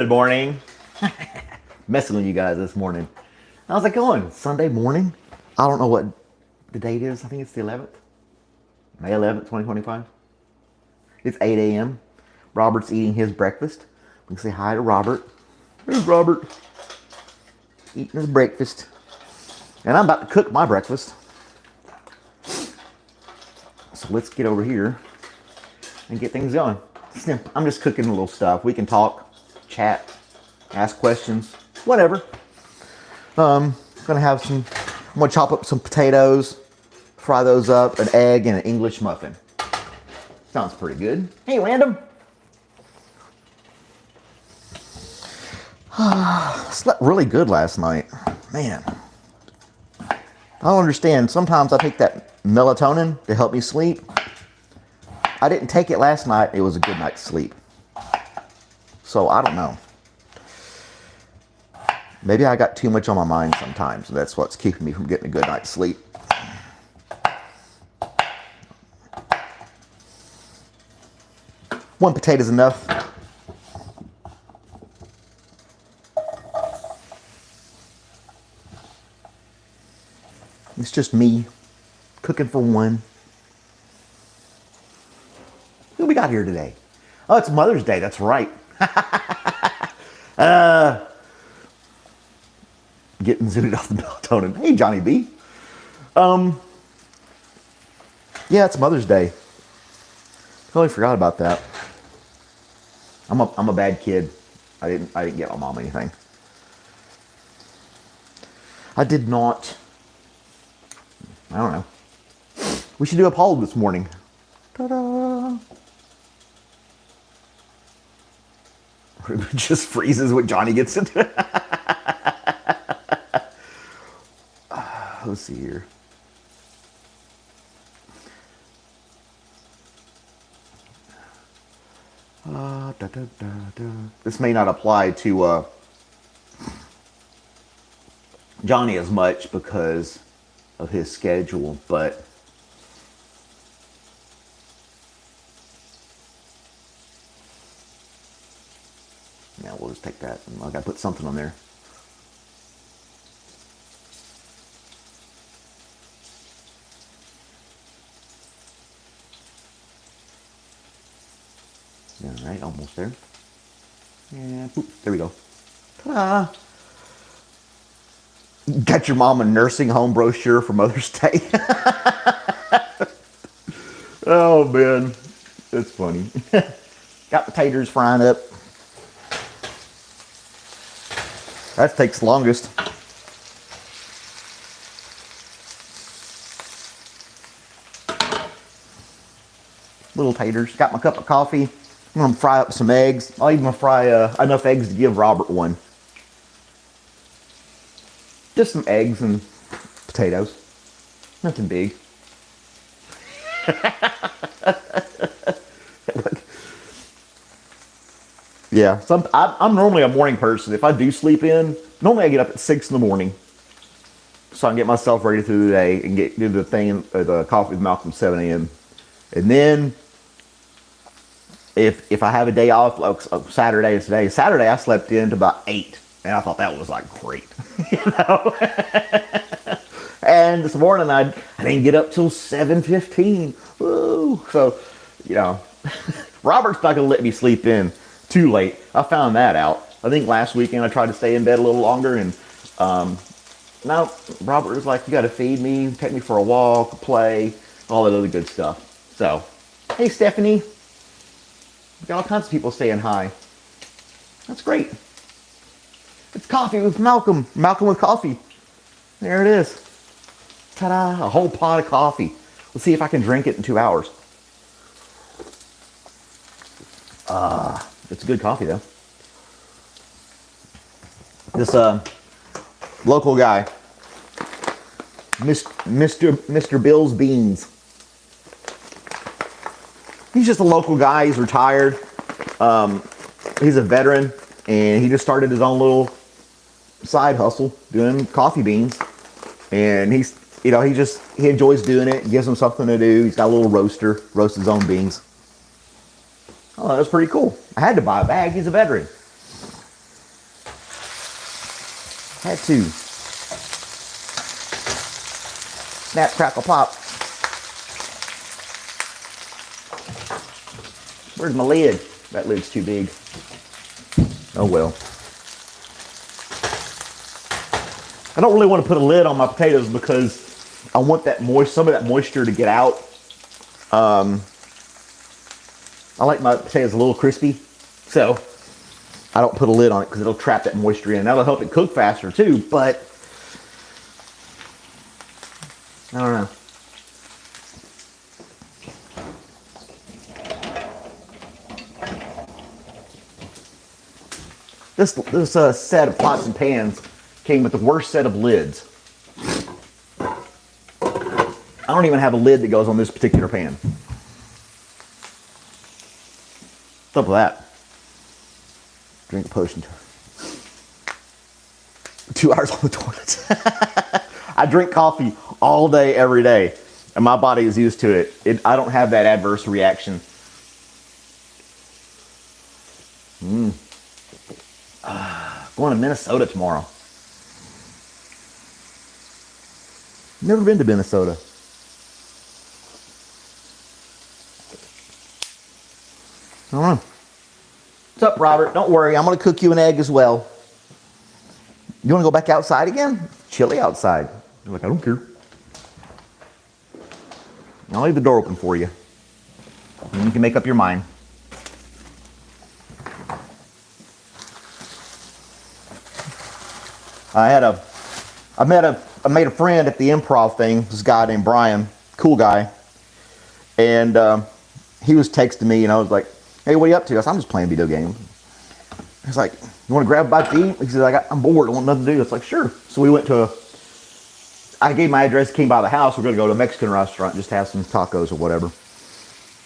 Good morning. Messing with you guys this morning. How's it going? Sunday morning? I don't know what the date is. I think it's the 11th. May 11th, 2025. It's 8 a.m. Robert's eating his breakfast. We can say hi to Robert. There's Robert. Eating his breakfast. And I'm about to cook my breakfast. So let's get over here and get things going. I'm just cooking a little stuff. We can talk, chat, ask questions, whatever. Gonna have some, I'm gonna chop up some potatoes, fry those up, an egg, and an English muffin. Sounds pretty good. Hey, Random. Slept really good last night. Man. I don't understand. Sometimes I take that melatonin to help me sleep. I didn't take it last night. It was a good night's sleep. So I don't know. Maybe I got too much on my mind sometimes, and that's what's keeping me from getting a good night's sleep. One potato's enough. It's just me cooking for one. Who we got here today? Oh, it's Mother's Day. That's right. Getting zooted off the melatonin. Hey, Johnny B. Yeah, it's Mother's Day. Totally forgot about that. I'm a bad kid. I didn't get my mom anything. I did not. I don't know. We should do a poll this morning. Ta-da! It just freezes when Johnny gets into it. Let's see here. This may not apply to Johnny as much because of his schedule, but yeah, we'll just take that. I gotta put something on there. All right, almost there. Yeah, boop, there we go. Ta-da! Got your mom a nursing home brochure for Mother's Day. Oh man, that's funny. Got potatoes frying up. That takes longest. Little taters. Got my cup of coffee. I'm gonna fry up some eggs. I'll even fry enough eggs to give Robert one. Just some eggs and potatoes. Nothing big. Yeah, I'm normally a morning person. If I do sleep in, normally I get up at 6 in the morning. So I can get myself ready through the day and do the thing, the coffee with Malcolm at 7 a.m. And then if I have a day off, like Saturday is today. Saturday I slept in to about 8. And I thought that was like great, you know. And this morning I didn't get up till 7:15. Woo! So, you know, Robert's not gonna let me sleep in too late. I found that out. I think last weekend I tried to stay in bed a little longer, and now Robert was like, "You got to feed me, take me for a walk, play, all that other good stuff." So, hey Stephanie, got all kinds of people saying hi. That's great. It's coffee with Malcolm. Malcolm with coffee. There it is. Ta-da! A whole pot of coffee. Let's see if I can drink it in 2 hours. It's good coffee though. This local guy, Mr. Bill's Beans. He's just a local guy. He's retired. He's a veteran, and he just started his own little side hustle doing coffee beans. And he's, you know, he enjoys doing it. It gives him something to do. He's got a little roaster, roasts his own beans. Oh, that's pretty cool. I had to buy a bag. He's a veteran. Had to. Snap, crackle, pop. Where's my lid? That lid's too big. Oh well. I don't really want to put a lid on my potatoes because I want that some of that moisture to get out. I like my potatoes a little crispy, so I don't put a lid on it because it'll trap that moisture in. That'll help it cook faster too, but I don't know. This set of pots and pans came with the worst set of lids. I don't even have a lid that goes on this particular pan. What's up with that? Drink a potion. 2 hours on the toilet. I drink coffee all day, every day, and my body is used to it. I don't have that adverse reaction. Going to Minnesota tomorrow. Never been to Minnesota. I don't know. What's up, Robert? Don't worry, I'm going to cook you an egg as well. You want to go back outside again? It's chilly outside. You're like, I don't care. I'll leave the door open for you. And you can make up your mind. I made a friend at the improv thing, this guy named Brian, cool guy. And he was texting me, and I was like, hey, what are you up to? I said, I'm just playing video games. He's like, you want to grab a bite to eat? He said, I'm bored, I want nothing to do. It's like, sure. So we went to I gave my address, came by the house. We're going to go to a Mexican restaurant, just have some tacos or whatever.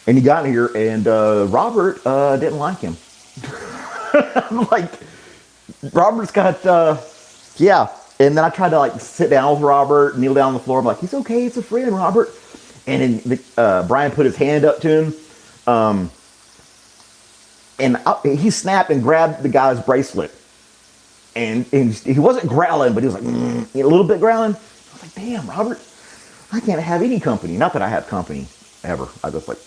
And he got here, and Robert didn't like him. I'm like, Robert's got, yeah. And then I tried to like sit down with Robert, kneel down on the floor. I'm like, he's okay, it's a friend, Robert. And then Brian put his hand up to him. And he snapped and grabbed the guy's bracelet. And he wasn't growling, but he was like, a little bit growling. I was like, damn, Robert, I can't have any company. Not that I have company ever. I just like,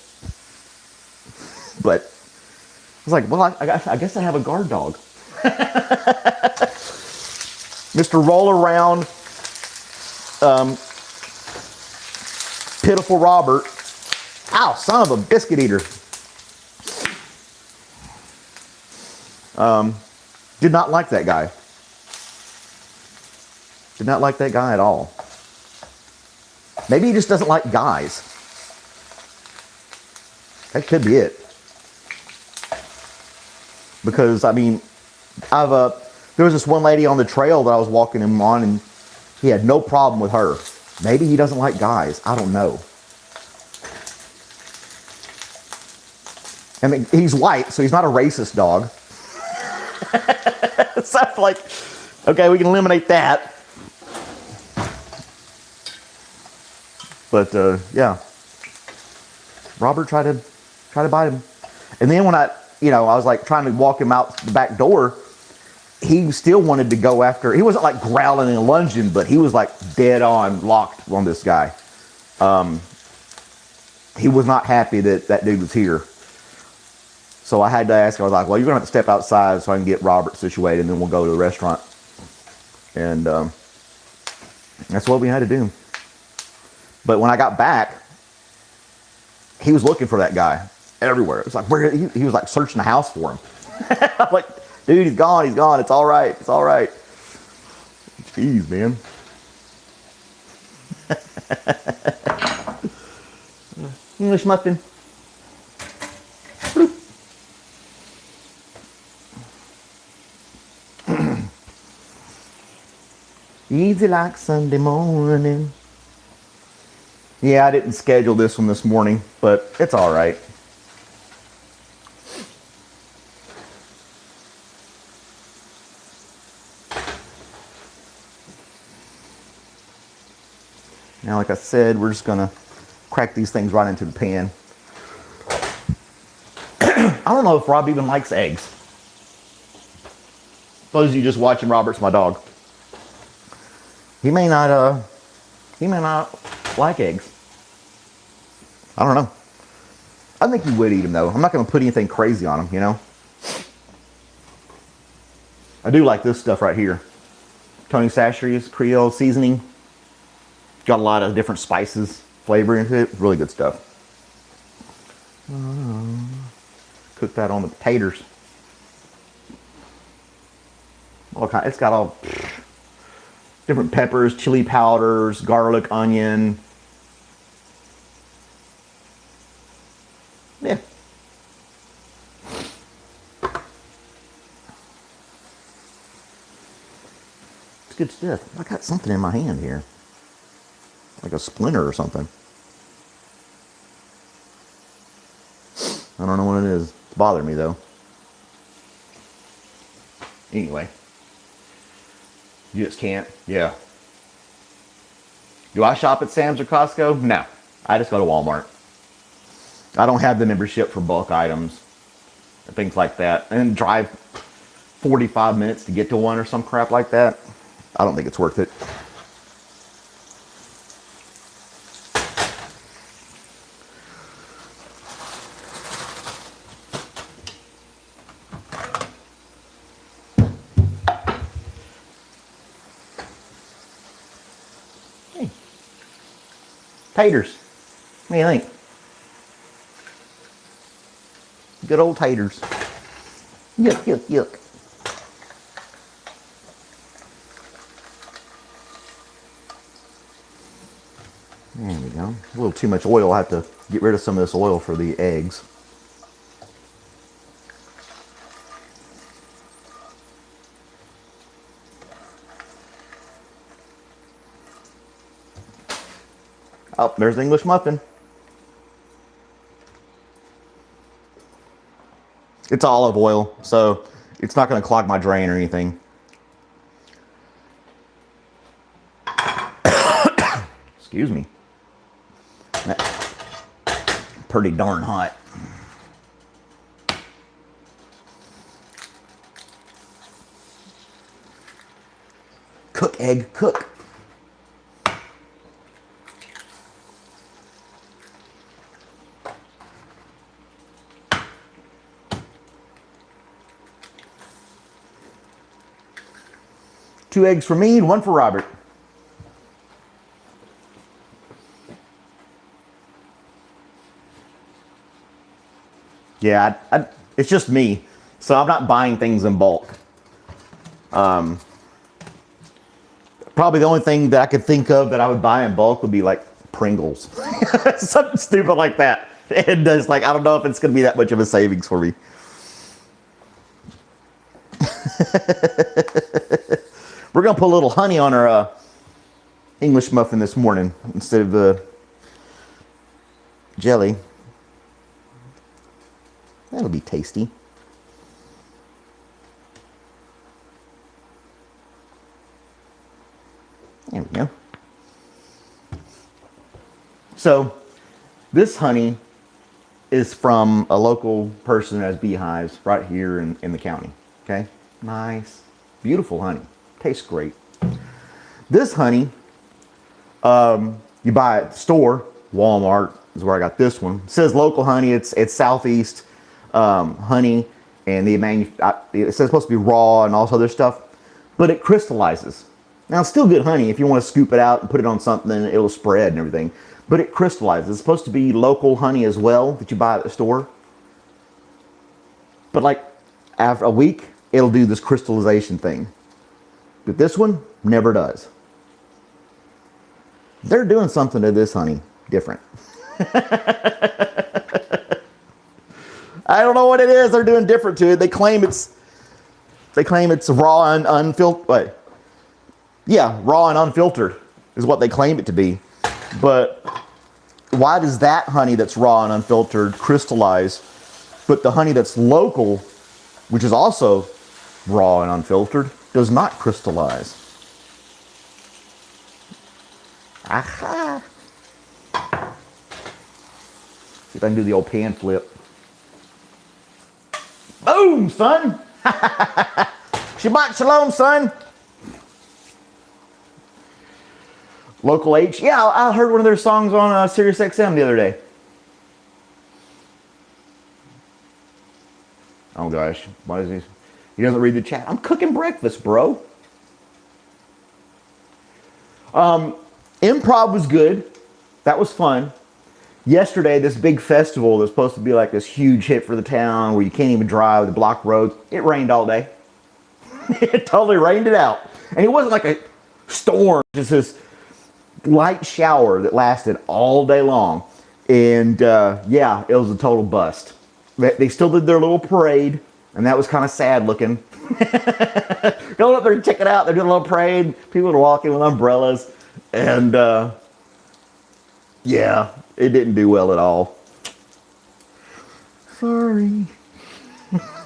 but I was like, well, I guess I have a guard dog. Mr. Roll Around, Pitiful Robert. Ow, son of a biscuit eater. Did not like that guy. Did not like that guy at all. Maybe he just doesn't like guys. That could be it. Because, I mean, there was this one lady on the trail that I was walking him on, and he had no problem with her. Maybe he doesn't like guys. I don't know. I mean, he's white, so he's not a racist dog. So I'm like, okay, we can eliminate that. But yeah, Robert tried to bite him, and then when I was like trying to walk him out the back door, he still wanted to go after. He wasn't like growling and lunging, but he was like dead on locked on this guy. He was not happy that dude was here. So I had to ask him, I was like, well, you're going to have to step outside so I can get Robert situated, and then we'll go to the restaurant. And that's what we had to do. But when I got back, he was looking for that guy everywhere. It was like, he was like searching the house for him. I'm like, dude, he's gone. It's all right. It's all right. Jeez, man. English muffin. Easy like Sunday morning. Yeah, I didn't schedule this one this morning, but it's all right. Now, like I said, we're just going to crack these things right into the pan. I don't know if Rob even likes eggs. Those of you just watching, Robert's my dog. He may not like eggs. I don't know. I think he would eat them though. I'm not going to put anything crazy on him, you know. I do like this stuff right here. Tony Chachere's Creole seasoning. Got a lot of different spices, flavor into it. Really good stuff. Cook that on the potatoes. It's got all different peppers, chili powders, garlic, onion. Yeah. It's good stuff. I got something in my hand here. Like a splinter or something. I don't know what it is. It's bothering me though. Anyway. You just can't? Yeah. Do I shop at Sam's or Costco? No. I just go to Walmart. I don't have the membership for bulk items and things like that. And drive 45 minutes to get to one or some crap like that. I don't think it's worth it. Hey. Taters. What do you think? Good old taters. Yuck, yuck, yuck. There we go. A little too much oil. I'll have to get rid of some of this oil for the eggs. Oh, there's the English muffin. It's olive oil, so it's not going to clog my drain or anything. Excuse me. That's pretty darn hot. Cook, egg, cook. Two eggs for me and one for Robert. Yeah, it's just me, so I'm not buying things in bulk. Probably the only thing that I could think of that I would buy in bulk would be like Pringles. Something stupid like that. And it's like, I don't know if it's going to be that much of a savings for me. We're going to put a little honey on our English muffin this morning instead of jelly. That'll be tasty. There we go. So, this honey is from a local person who has beehives right here in the county. Okay? Nice. Beautiful honey. Tastes great. This honey, you buy at the store. Walmart is where I got this one. It says local honey. It's Southeast honey, and it's supposed to be raw and all this other stuff, but it crystallizes. Now it's still good honey. If you want to scoop it out and put it on something, it'll spread and everything. But it crystallizes. It's supposed to be local honey as well that you buy at the store. But like after a week, it'll do this crystallization thing. But this one never does. They're doing something to this honey different. I don't know what it is they're doing different to it. They claim it's raw and unfiltered. Wait. Yeah, raw and unfiltered is what they claim it to be. But why does that honey that's raw and unfiltered crystallize, but the honey that's local, which is also raw and unfiltered, does not crystallize? Aha! See if I can do the old pan flip. Boom, son! Shabbat shalom, son! Local H. Yeah, I heard one of their songs on Sirius XM the other day. Oh gosh, why is he doesn't read the chat. I'm cooking breakfast, bro. Improv was good. That was fun. Yesterday, this big festival that's supposed to be like this huge hit for the town where you can't even drive the block roads. It rained all day. It totally rained it out. And it wasn't like a storm, just this light shower that lasted all day long. And yeah, it was a total bust. They still did their little parade, and that was kind of sad looking. Going up there and check it out. They're doing a little parade. People are walking with umbrellas. And yeah, it didn't do well at all. Sorry.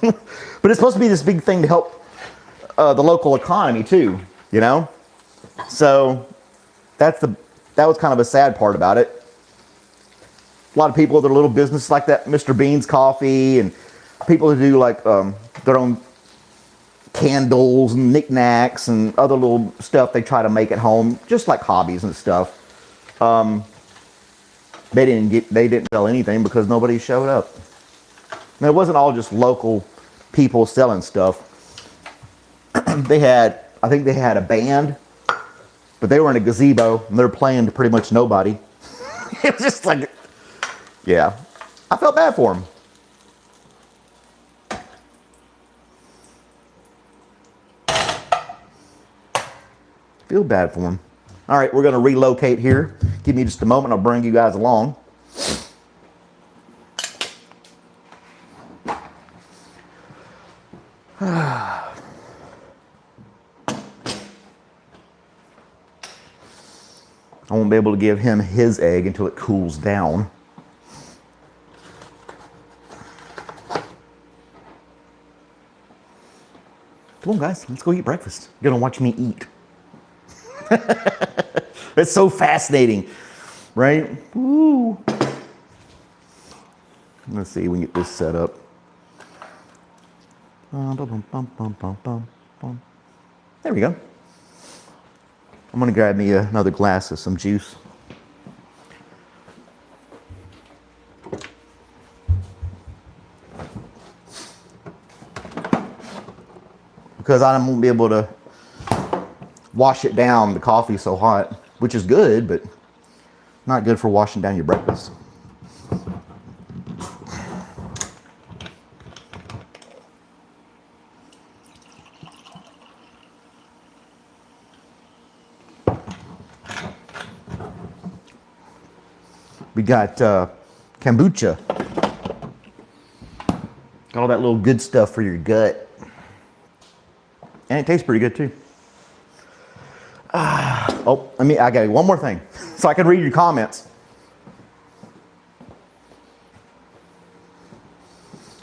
But it's supposed to be this big thing to help the local economy too, you know? So that was kind of a sad part about it. A lot of people with their little business like that, Mr. Bean's Coffee, and people who do like their own candles and knickknacks and other little stuff they try to make at home, just like hobbies and stuff. They didn't sell anything because nobody showed up. And it wasn't all just local people selling stuff. I think they had a band, but they were in a gazebo and they're playing to pretty much nobody. It was just like, yeah, I felt bad for them. Feel bad for them. All right, we're going to relocate here. Give me just a moment. I'll bring you guys along. I won't be able to give him his egg until it cools down. Come on, guys. Let's go eat breakfast. You're going to watch me eat. It's so fascinating, right? Woo. Let's see, we can get this set up. There we go. I'm gonna grab me another glass of some juice. Because I won't be able to wash it down. The coffee's so hot, which is good, but not good for washing down your breakfast. We got kombucha. Got all that little good stuff for your gut. And it tastes pretty good too. Oh, I got one more thing so I can read your comments.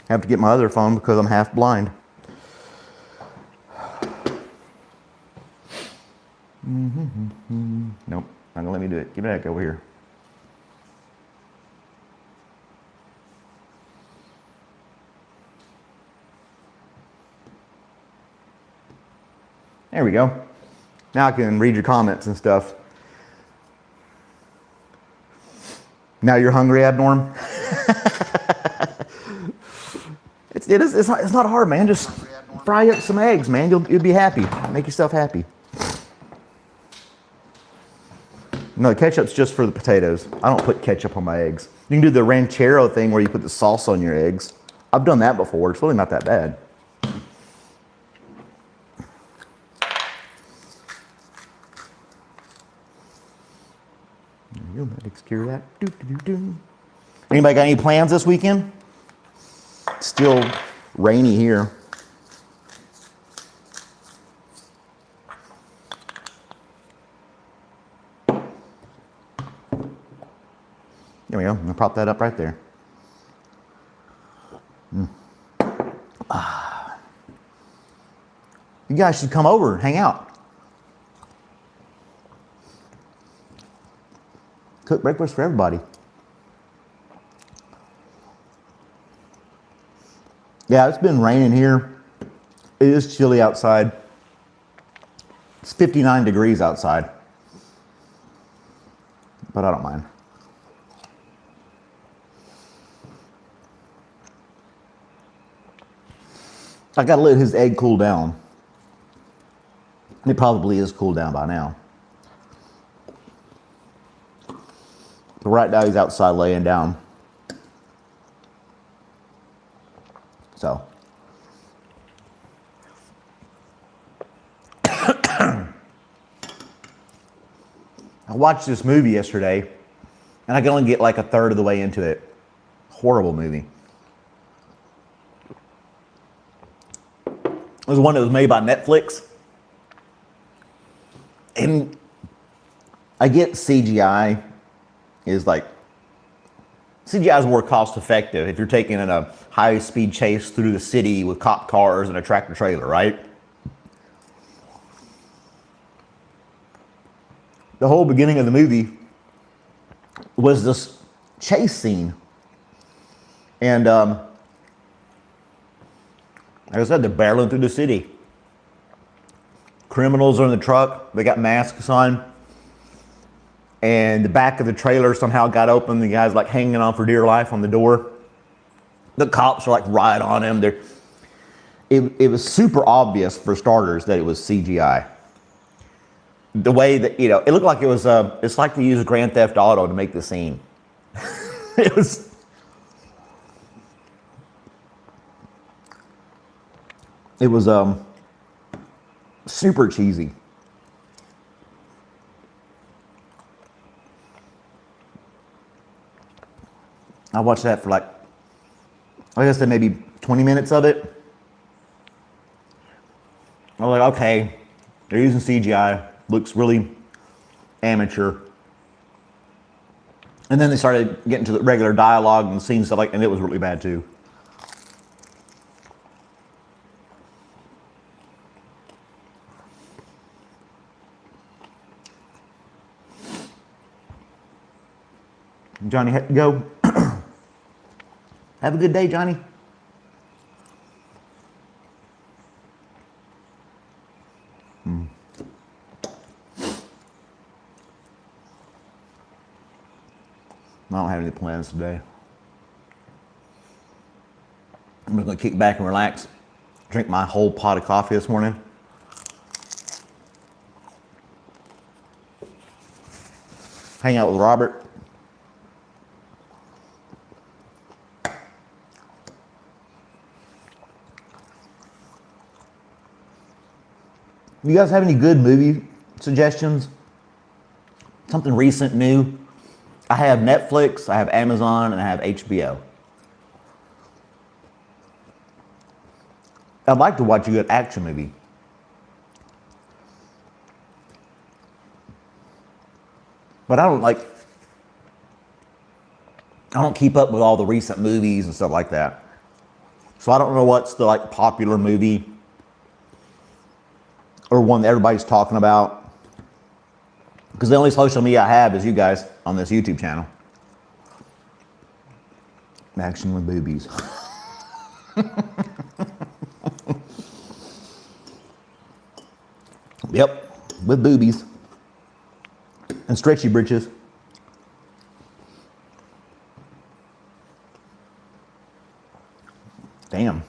I have to get my other phone because I'm half blind. Nope, not gonna let me do it. Give it back over here. There we go. Now I can read your comments and stuff. Now you're hungry, Abnorm? It's not hard, man. Just fry up some eggs, man. You'll be happy. Make yourself happy. No, the ketchup's just for the potatoes. I don't put ketchup on my eggs. You can do the ranchero thing where you put the sauce on your eggs. I've done that before. It's really not that bad. That takes care of that. Anybody got any plans this weekend? It's still rainy here. There we go. I'm gonna prop that up right there. You guys should come over and hang out. Cook breakfast for everybody. Yeah, it's been raining here. It is chilly outside. It's 59 degrees outside. but I don't mind. I gotta let his egg cool down. It probably is cooled down by now. But right now he's outside laying down. So. I watched this movie yesterday, and I could only get like a third of the way into it. Horrible movie. It was one that was made by Netflix. And I get CGI is more cost effective if you're taking in a high speed chase through the city with cop cars and a tractor trailer, right? The whole beginning of the movie was this chase scene. And like I said, they're barreling through the city. Criminals are in the truck. They got masks on. And the back of the trailer somehow got open. The guy's like hanging on for dear life on the door. The cops are like right on him. It was super obvious for starters that it was CGI. The way that, it looked like it was, it's like they used Grand Theft Auto to make the scene. It was super cheesy. I watched that for I guess maybe 20 minutes of it. I was like, okay, they're using CGI. Looks really amateur. And then they started getting to the regular dialogue and scene stuff and it was really bad too. Johnny, go. Have a good day, Johnny. I don't have any plans today. I'm just going to kick back and relax. Drink my whole pot of coffee this morning. Hang out with Robert. You guys have any good movie suggestions? Something recent, new? I have Netflix, I have Amazon, and I have HBO. I'd like to watch a good action movie. But I don't keep up with all the recent movies and stuff like that. So I don't know what's the popular movie or one that everybody's talking about. Because the only social media I have is you guys on this YouTube channel. Action with boobies. Yep, with boobies. And stretchy britches. Damn.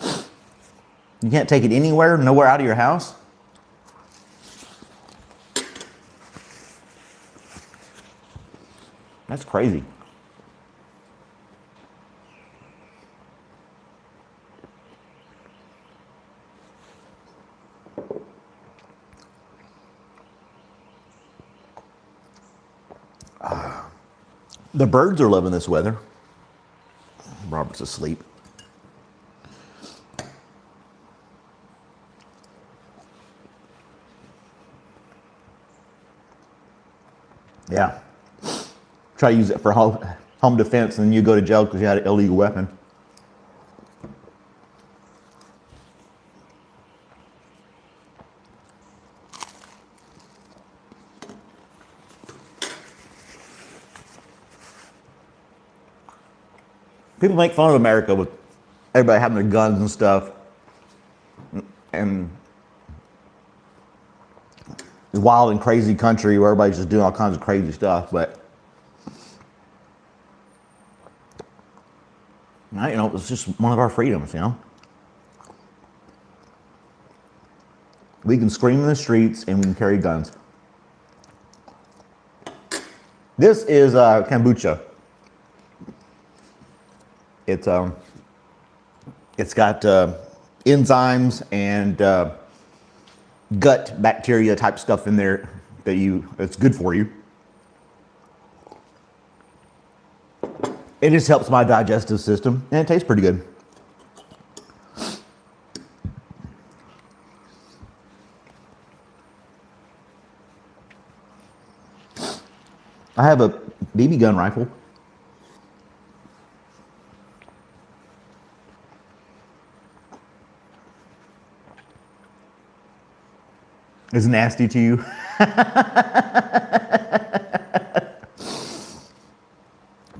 You can't take it anywhere, nowhere out of your house? That's crazy. The birds are loving this weather. Robert's asleep. Yeah. Try to use it for home defense and then you go to jail because you had an illegal weapon. People make fun of America with everybody having their guns and stuff. And wild and crazy country where everybody's just doing all kinds of crazy stuff. But it's just one of our freedoms. We can scream in the streets and we can carry guns. This is kombucha. It's got enzymes and gut bacteria type stuff in there that's good for you. It just helps my digestive system, and it tastes pretty good. I have a BB gun rifle. Is it nasty to you?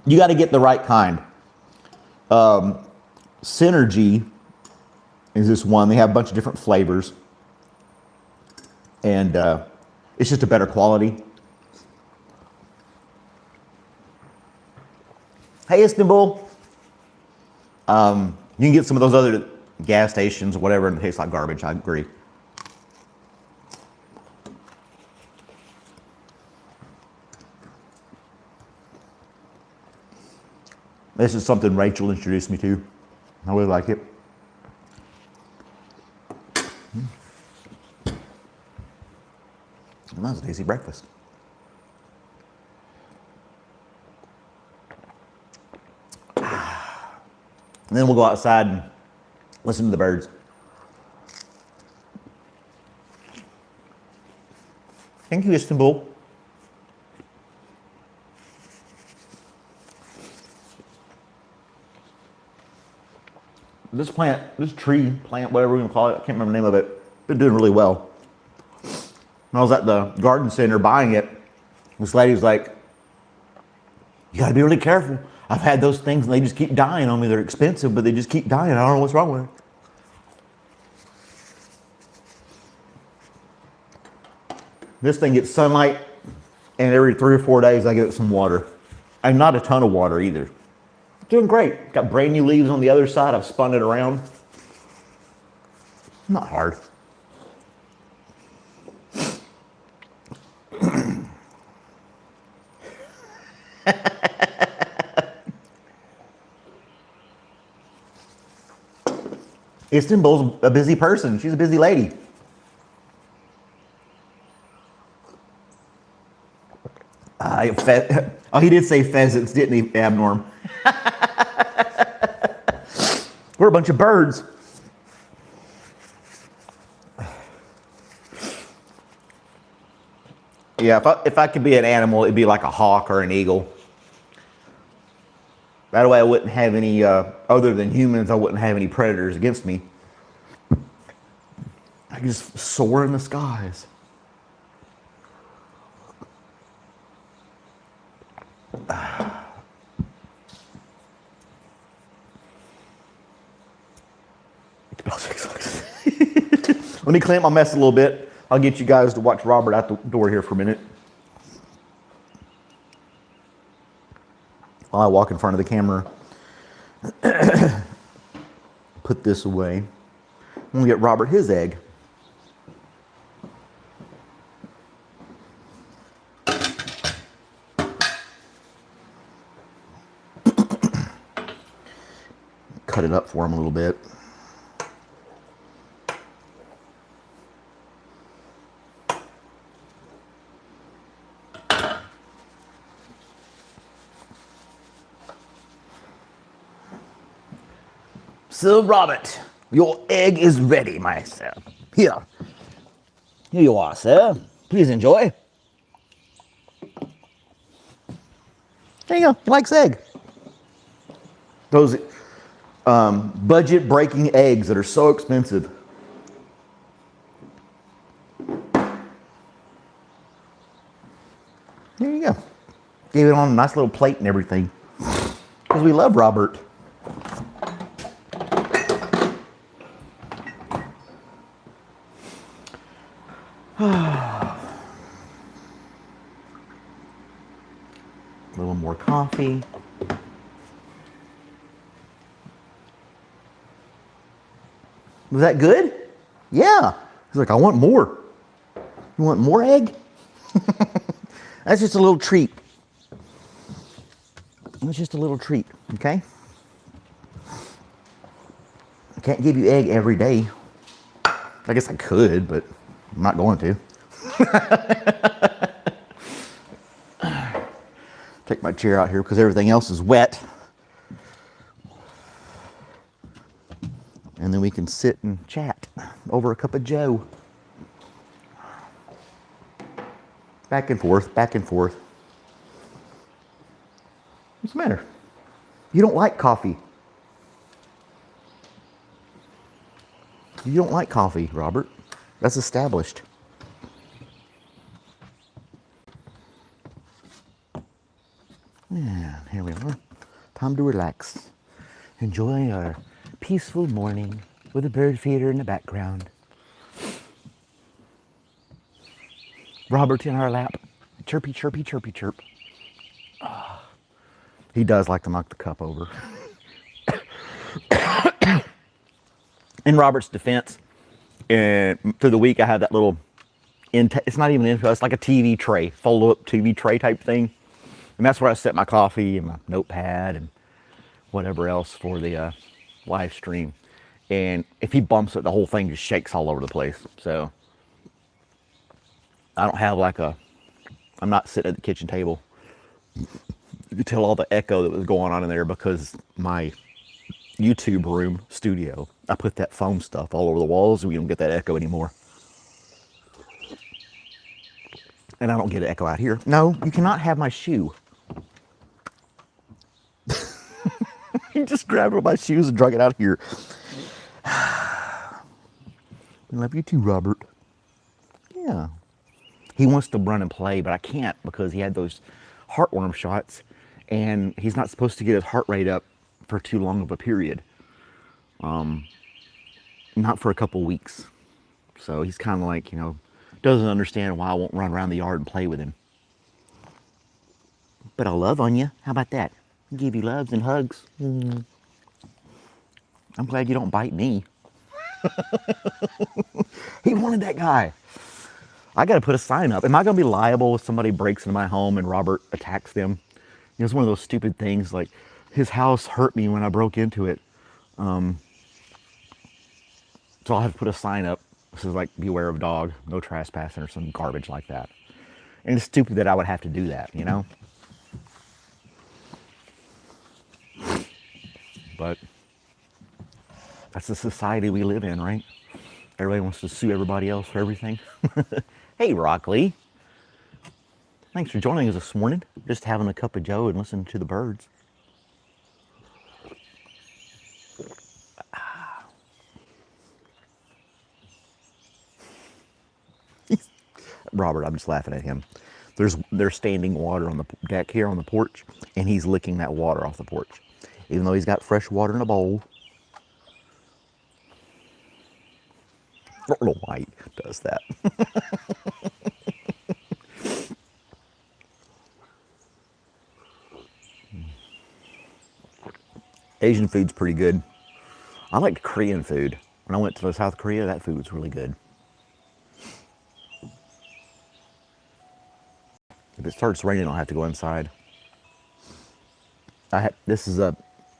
You got to get the right kind. Synergy is this one. They have a bunch of different flavors. And it's just a better quality. Hey, Istanbul. You can get some of those other gas stations or whatever, and it tastes like garbage. I agree. This is something Rachel introduced me to. I really like it. And that's a tasty breakfast. And then we'll go outside and listen to the birds. Thank you, Istanbul. This tree plant, whatever we're going to call it, I can't remember the name of it, been doing really well. When I was at the garden center buying it, this lady was like, you got to be really careful. I've had those things and they just keep dying on me. They're expensive, but they just keep dying. I don't know what's wrong with it. This thing gets sunlight, and every 3 or 4 days I give it some water. And not a ton of water either. Doing great. Got brand new leaves on the other side. I've spun it around. Not hard. Istanbul's a busy person. She's a busy lady. He did say pheasants, didn't he, Abnorm? We're a bunch of birds. Yeah, if I could be an animal, it'd be like a hawk or an eagle. That way I wouldn't have any, other than humans, I wouldn't have any predators against me. I could just soar in the skies. Let me clamp my mess a little bit. I'll get you guys to watch Robert out the door here for a minute. While I walk in front of the camera. Put this away. I'm going to get Robert his egg. Cut it up for him a little bit. So, Robert, your egg is ready, my sir. Here you are, sir. Please enjoy. There you go. He likes egg. Those budget-breaking eggs that are so expensive. There you go. Gave it on a nice little plate and everything. Because we love Robert. more coffee. Was that good? Yeah. He's like, I want more. You want more egg? That's just a little treat. It's just a little treat, okay? I can't give you egg every day. I guess I could, but I'm not going to. Take my chair out here because everything else is wet. And then we can sit and chat over a cup of joe. Back and forth, back and forth. What's the matter? You don't like coffee. You don't like coffee, Robert. That's established. Yeah, here we are. Time to relax. Enjoy our peaceful morning with a bird feeder in the background. Robert in our lap. Chirpy, chirpy, chirpy, chirp. He does like to knock the cup over. In Robert's defense, through the week I had that little, it's not even it's like a TV tray, fold-up TV tray type thing. And that's where I set my coffee and my notepad and whatever else for the live stream. And if he bumps it, the whole thing just shakes all over the place. So I don't have like I'm not sitting at the kitchen table. You could tell all the echo that was going on in there because my YouTube room studio, I put that foam stuff all over the walls and we don't get that echo anymore. And I don't get an echo out here. No, you cannot have my shoe. He just grabbed one of my shoes and drug it out here. I love you too, Robert. Yeah. He wants to run and play, but I can't because he had those heartworm shots and he's not supposed to get his heart rate up for too long of a period. Not for a couple weeks. So he's kind of like, doesn't understand why I won't run around the yard and play with him. But I'll love on you. How about that? Give you loves and hugs. I'm glad you don't bite me. He wanted that guy. I got to put a sign up. Am I going to be liable if somebody breaks into my home and Robert attacks them? It's one of those stupid things like his house hurt me when I broke into it. So I'll have to put a sign up. This is like, beware of dog, no trespassing or some garbage like that. And it's stupid that I would have to do that, But that's the society we live in, right? Everybody wants to sue everybody else for everything. Hey, Rockley. Thanks for joining us this morning. Just having a cup of joe and listening to the birds. Robert, I'm just laughing at him. There's standing water on the deck here on the porch, and he's licking that water off the porch. Even though he's got fresh water in a bowl. I don't know why he does that. Asian food's pretty good. I like Korean food. When I went to South Korea, that food was really good. If it starts raining, I'll have to go inside. This is a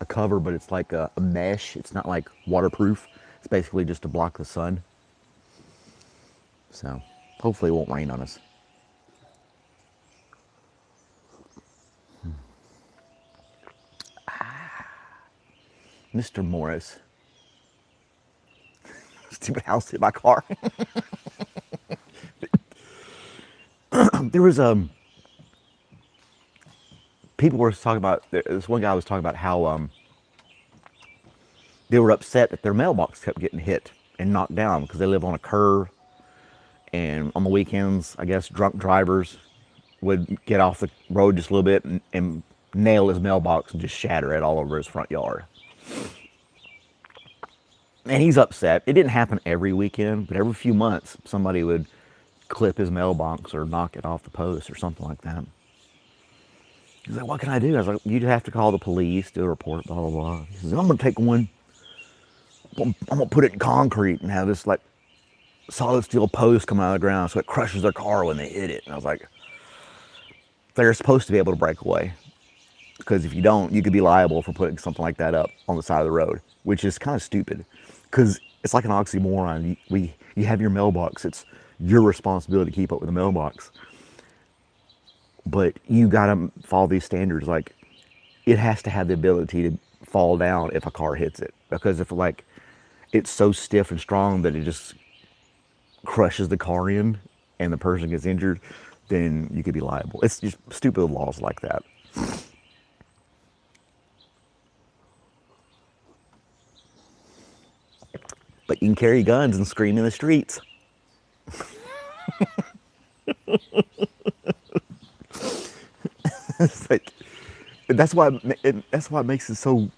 cover, but it's like a mesh. It's not like waterproof. It's basically just to block the sun. So hopefully it won't rain on us. Mr. Morris. Stupid house hit my car. There was people were talking about, this one guy was talking about how they were upset that their mailbox kept getting hit and knocked down because they live on a curve, and on the weekends, I guess drunk drivers would get off the road just a little bit and nail his mailbox and just shatter it all over his front yard. And he's upset. It didn't happen every weekend, but every few months somebody would clip his mailbox or knock it off the post or something like that. He's like, what can I do? I was like, you'd have to call the police, do a report, blah, blah, blah. He says, I'm going to take one, I'm going to put it in concrete and have this like solid steel post come out of the ground so it crushes their car when they hit it. And I was like, they're supposed to be able to break away. Because if you don't, you could be liable for putting something like that up on the side of the road, which is kind of stupid. Because it's like an oxymoron. You have your mailbox. It's your responsibility to keep up with the mailbox. But you got to follow these standards. Like, it has to have the ability to fall down if a car hits it. Because if, like, it's so stiff and strong that it just crushes the car in and the person gets injured, then you could be liable. It's just stupid laws like that. But you can carry guns and scream in the streets. It's like, that's why it makes it so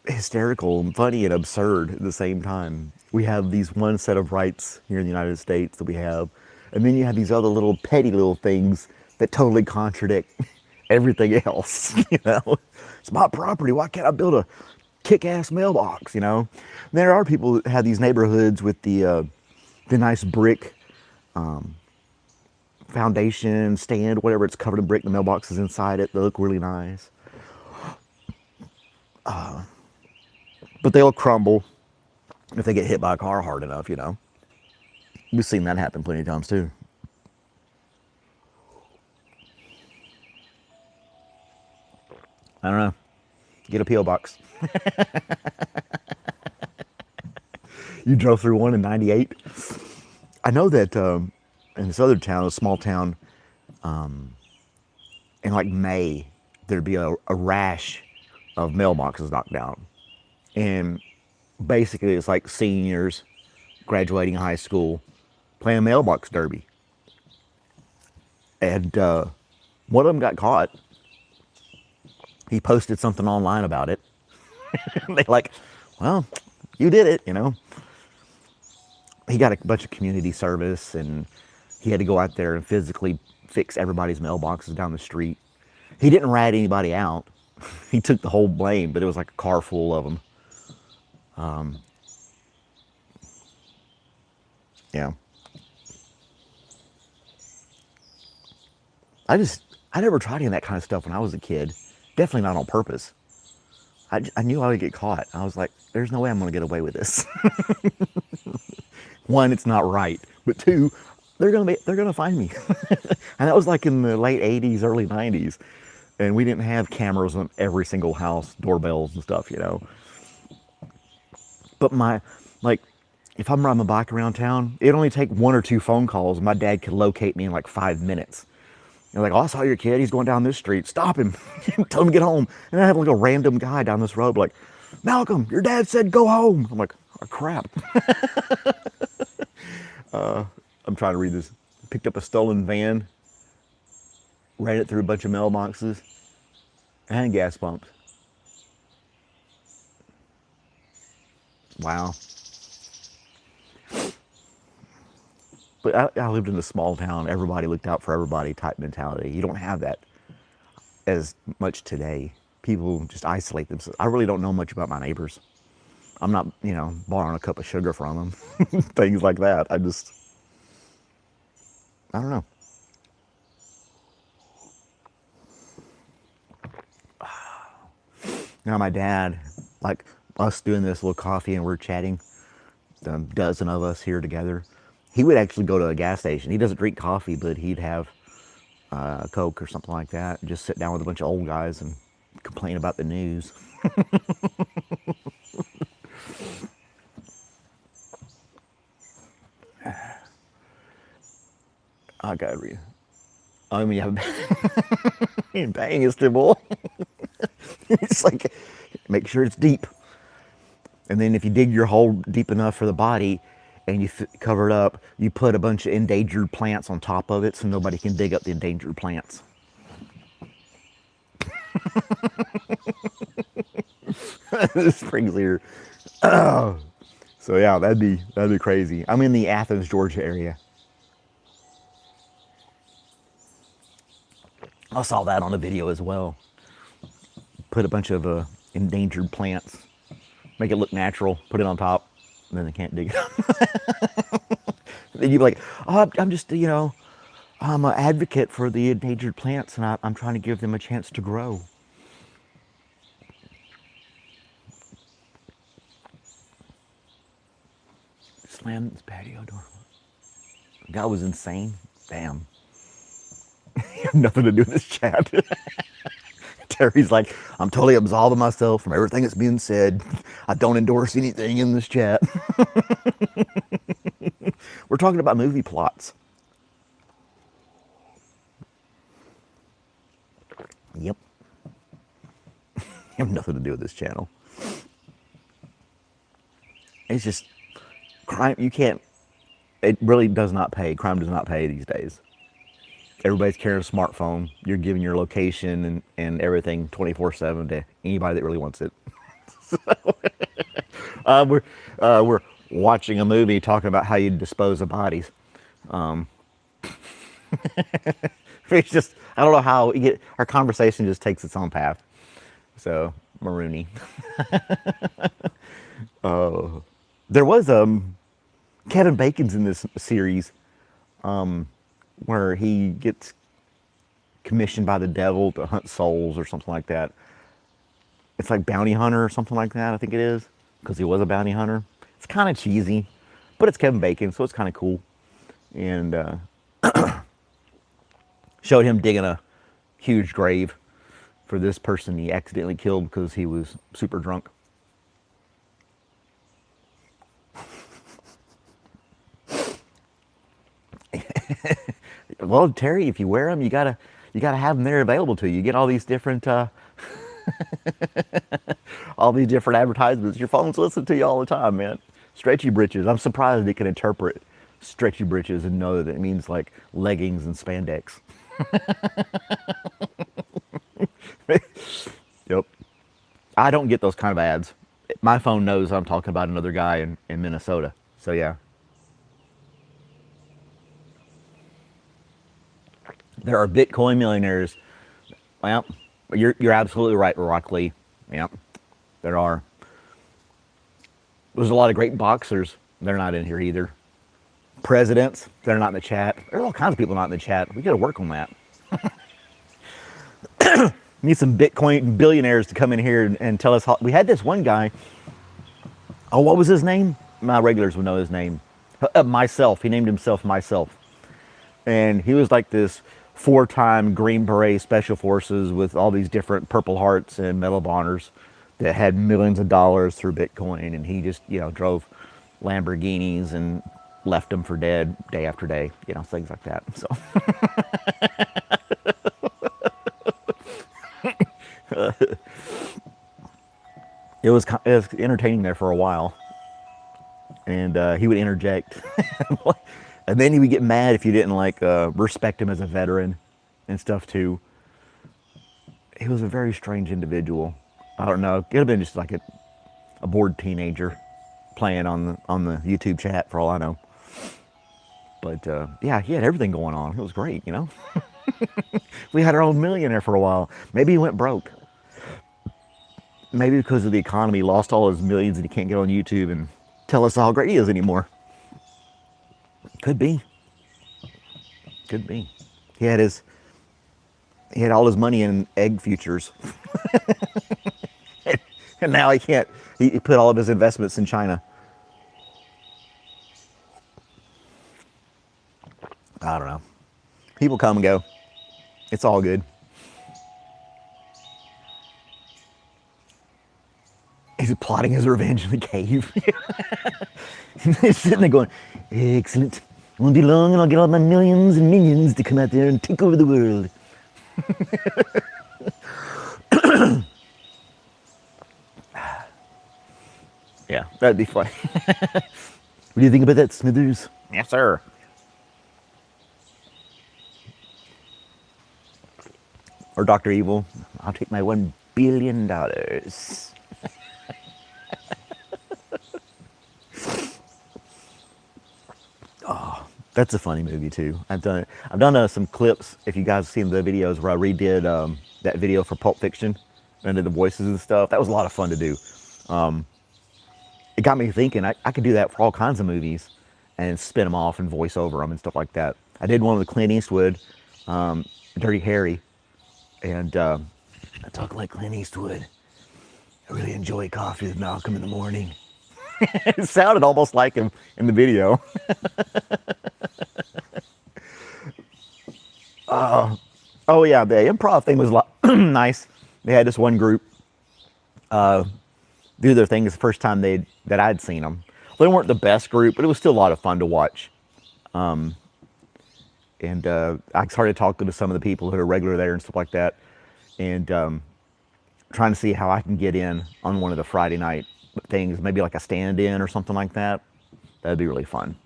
hysterical and funny and absurd at the same time. We have these one set of rights here in the United States that we have, and then you have these other little petty little things that totally contradict everything else. You know, it's my property. Why can't I build a kick-ass mailbox? You know, there are people that have these neighborhoods with the nice brick foundation stand, whatever, it's covered in brick. The mailbox is inside it. They look really nice, but they'll crumble if they get hit by a car hard enough. You know, we've seen that happen plenty of times too. I don't know. Get a P.O. box. You drove through one in '98. I know that in this other town, a small town, in like May, there'd be a rash of mailboxes knocked down. And basically, it's like seniors graduating high school playing mailbox derby. And one of them got caught. He posted something online about it. They like, well, you did it, you know. He got a bunch of community service and he had to go out there and physically fix everybody's mailboxes down the street. He didn't rat anybody out. He took the whole blame, but it was like a car full of them. Yeah. I never tried any of that kind of stuff when I was a kid. Definitely not on purpose. I knew I would get caught. I was like, there's no way I'm going to get away with this. One, it's not right. But two, they're gonna find me. And that was like in the late 80s, early 90s. And we didn't have cameras on every single house, doorbells and stuff, you know. But if I'm riding my bike around town, it'd only take 1 or 2 phone calls and my dad could locate me in like 5 minutes. You're like, oh, I saw your kid. He's going down this street. Stop him. Tell him to get home. And I have like a random guy down this road like, Malcolm, your dad said go home. I'm like, oh, crap. I'm trying to read this. Picked up a stolen van, ran it through a bunch of mailboxes, and gas pumps. Wow. But I lived in a small town. Everybody looked out for everybody type mentality. You don't have that as much today. People just isolate themselves. I really don't know much about my neighbors. I'm not, borrowing a cup of sugar from them. Things like that. I don't know. Now my dad, like us doing this little coffee and we're chatting, a dozen of us here together, he would actually go to a gas station. He doesn't drink coffee, but he'd have a Coke or something like that, and just sit down with a bunch of old guys and complain about the news. I gotta read. I mean, yeah, bang is the It's like, make sure it's deep. And then if you dig your hole deep enough for the body and you cover it up, you put a bunch of endangered plants on top of it so nobody can dig up the endangered plants. Springs here. Oh. So yeah, that'd be crazy. I'm in the Athens, Georgia area. I saw that on a video as well. Put a bunch of endangered plants, make it look natural, put it on top, and then they can't dig it up. Then you'd be like, oh, I'm just, I'm an advocate for the endangered plants, and I'm trying to give them a chance to grow. Slam this patio door. The guy was insane. Damn. You have nothing to do with this chat. Terry's like, I'm totally absolving myself from everything that's being said. I don't endorse anything in this chat. We're talking about movie plots. Yep. You have nothing to do with this channel. It's just crime. You can't. It really does not pay. Crime does not pay these days. Everybody's carrying a smartphone. You're giving your location and everything 24/7 to anybody that really wants it. We're watching a movie talking about how you dispose of bodies. It's just, I don't know how our conversation just takes its own path. So, Marooney. There was Kevin Bacon's in this series where he gets commissioned by the devil to hunt souls or something like that. It's like Bounty Hunter or something like that, I think it is, because he was a bounty hunter. It's kind of cheesy, but it's Kevin Bacon, so it's kind of cool. And showed him digging a huge grave for this person he accidentally killed because he was super drunk. Well, Terry, if you wear them, you gotta have them there available to you. You get all these different all these different advertisements. Your phone's listening to you all the time, man. Stretchy britches. I'm surprised it can interpret stretchy britches and know that it means like leggings and spandex. Yep. I don't get those kind of ads. My phone knows I'm talking about another guy in Minnesota. So yeah. There are Bitcoin millionaires. Well, you're absolutely right, Rock Lee. Yep, there are. There's a lot of great boxers. They're not in here either. Presidents, they're not in the chat. There's all kinds of people not in the chat. We got to work on that. Need some Bitcoin billionaires to come in here and tell us how. We had this one guy. Oh, what was his name? My regulars would know his name. Myself. He named himself Myself. And he was like this 4-time Green Beret Special Forces with all these different Purple Hearts and Medal of Honors that had millions of dollars through Bitcoin. And he just, drove Lamborghinis and left them for dead day after day, things like that. So it was entertaining there for a while. And he would interject. And then he would get mad if you didn't respect him as a veteran and stuff too. He was a very strange individual. I don't know. It could have been just like a bored teenager playing on the YouTube chat for all I know. But yeah, he had everything going on. It was great, We had our own millionaire for a while. Maybe he went broke. Maybe because of the economy, he lost all his millions and he can't get on YouTube and tell us how great he is anymore. Could be. Could be. He had all his money in egg futures. And now he can't. He put all of his investments in China. I don't know. People come and go. It's all good. He's plotting his revenge in the cave. He's sitting there going, excellent. It won't be long and I'll get all my millions and minions to come out there and take over the world. Yeah, that'd be funny. What do you think about that, Smithers? Yes, sir. Or Dr. Evil. I'll take my $1 billion. Oh, That's a funny movie too. I've done some clips. If you guys have seen the videos where I redid that video for Pulp Fiction and did the voices and stuff, that was a lot of fun to do. It got me thinking I could do that for all kinds of movies and spin them off and voice over them and stuff like that. I did one with Clint Eastwood, Dirty Harry, and I talk like Clint Eastwood. I really enjoy coffee with Malcolm in the morning. It sounded almost like him in the video. Oh yeah, the improv thing was a lot nice. They had this one group do their thing. It's the first time that I'd seen them. They weren't the best group, but it was still a lot of fun to watch. And I started talking to some of the people who are regular there and stuff like that, and trying to see how I can get in on one of the Friday night things, maybe like a stand-in or something like that. That'd be really fun.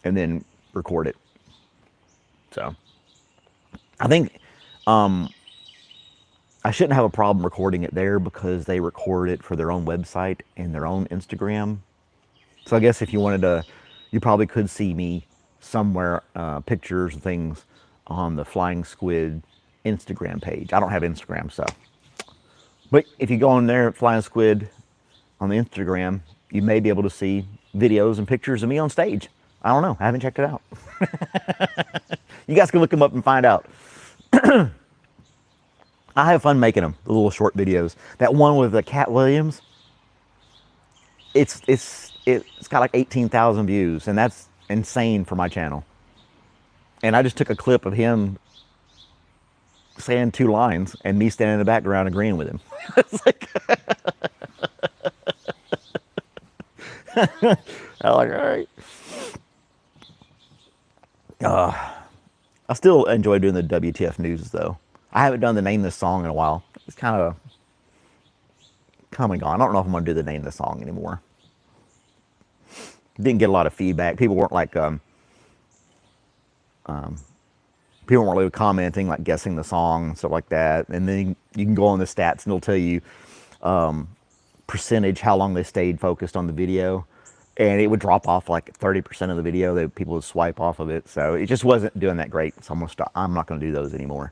And then record it. So I think I shouldn't have a problem recording it there because they record it for their own website and their own Instagram. So I guess if you wanted to, you probably could see me somewhere, pictures and things on the Flying Squid Instagram page. I don't have Instagram, so. But if you go on there, Flying Squid on the Instagram, you may be able to see videos and pictures of me on stage. I don't know. I haven't checked it out. You guys can look them up and find out. I have fun making them, the little short videos. That one with the Cat Williams, it's got like 18,000 views, and that's insane for my channel. And I just took a clip of him saying 2 lines and me standing in the background agreeing with him. It's like, I'm like, all right. I still enjoy doing the WTF news though. I haven't done the Name This Song in a while. It's kind of come and gone. I don't know if I'm going to do the Name This Song anymore. Didn't get a lot of feedback. People weren't like, people weren't really commenting, like guessing the song and stuff like that. And then you can go on the stats and it'll tell you percentage, how long they stayed focused on the video. And it would drop off like 30% of the video that people would swipe off of it. So it just wasn't doing that great. So I'm not going to do those anymore.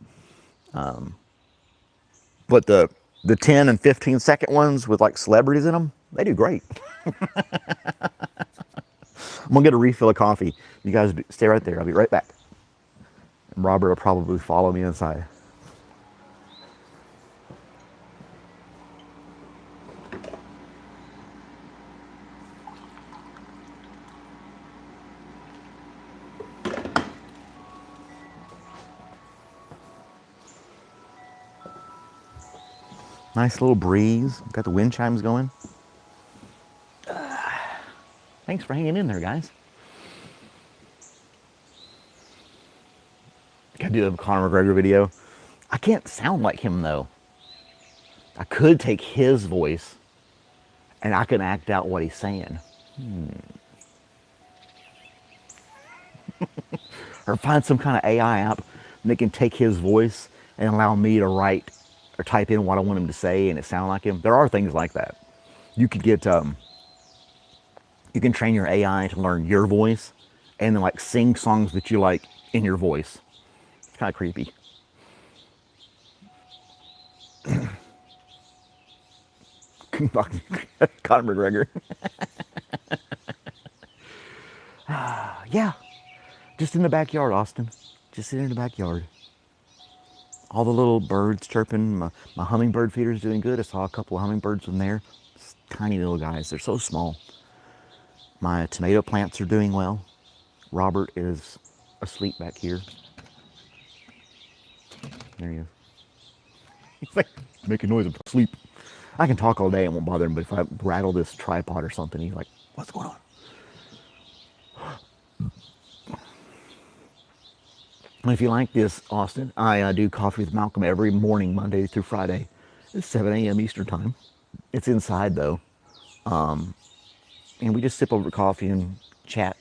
But the 10 and 15 second ones with like celebrities in them, they do great. I'm gonna get a refill of coffee. You guys stay right there. I'll be right back. And Robert will probably follow me inside. Nice little breeze. Got the wind chimes going. Thanks for hanging in there, guys. Gotta do the Conor McGregor video. I can't sound like him though. I could take his voice and I can act out what he's saying. Or find some kind of AI app and they can take his voice and allow me to write or type in what I want him to say and it sound like him. There are things like that. You could get, you can train your AI to learn your voice and then like sing songs that you like in your voice. It's kind of creepy. Conor McGregor. Yeah, just in the backyard, Austin. Just sitting in the backyard. All the little birds chirping. My hummingbird feeder is doing good. I saw a couple of hummingbirds in there. It's tiny little guys. They're so small. My tomato plants are doing well. Robert is asleep back here. There he is. He's like making noise. I'm asleep. I can talk all day. It won't bother him. But if I rattle this tripod or something, he's like, "What's going on?" And if you like this, Austin, I do Coffee with Malcolm every morning, Monday through Friday. It's 7 a.m. Eastern time. It's inside though. And we just sip over coffee and chat.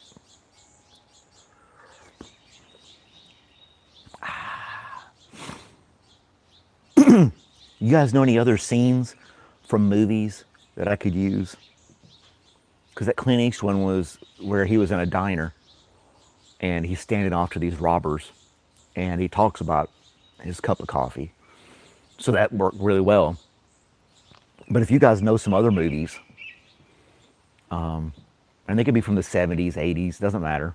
You guys know any other scenes from movies that I could use? Because that Clint Eastwood one was where he was in a diner. and he's standing off to these robbers, and he talks about his cup of coffee. So that worked really well. But if you guys know some other movies, and they could be from the 70s, 80s, doesn't matter,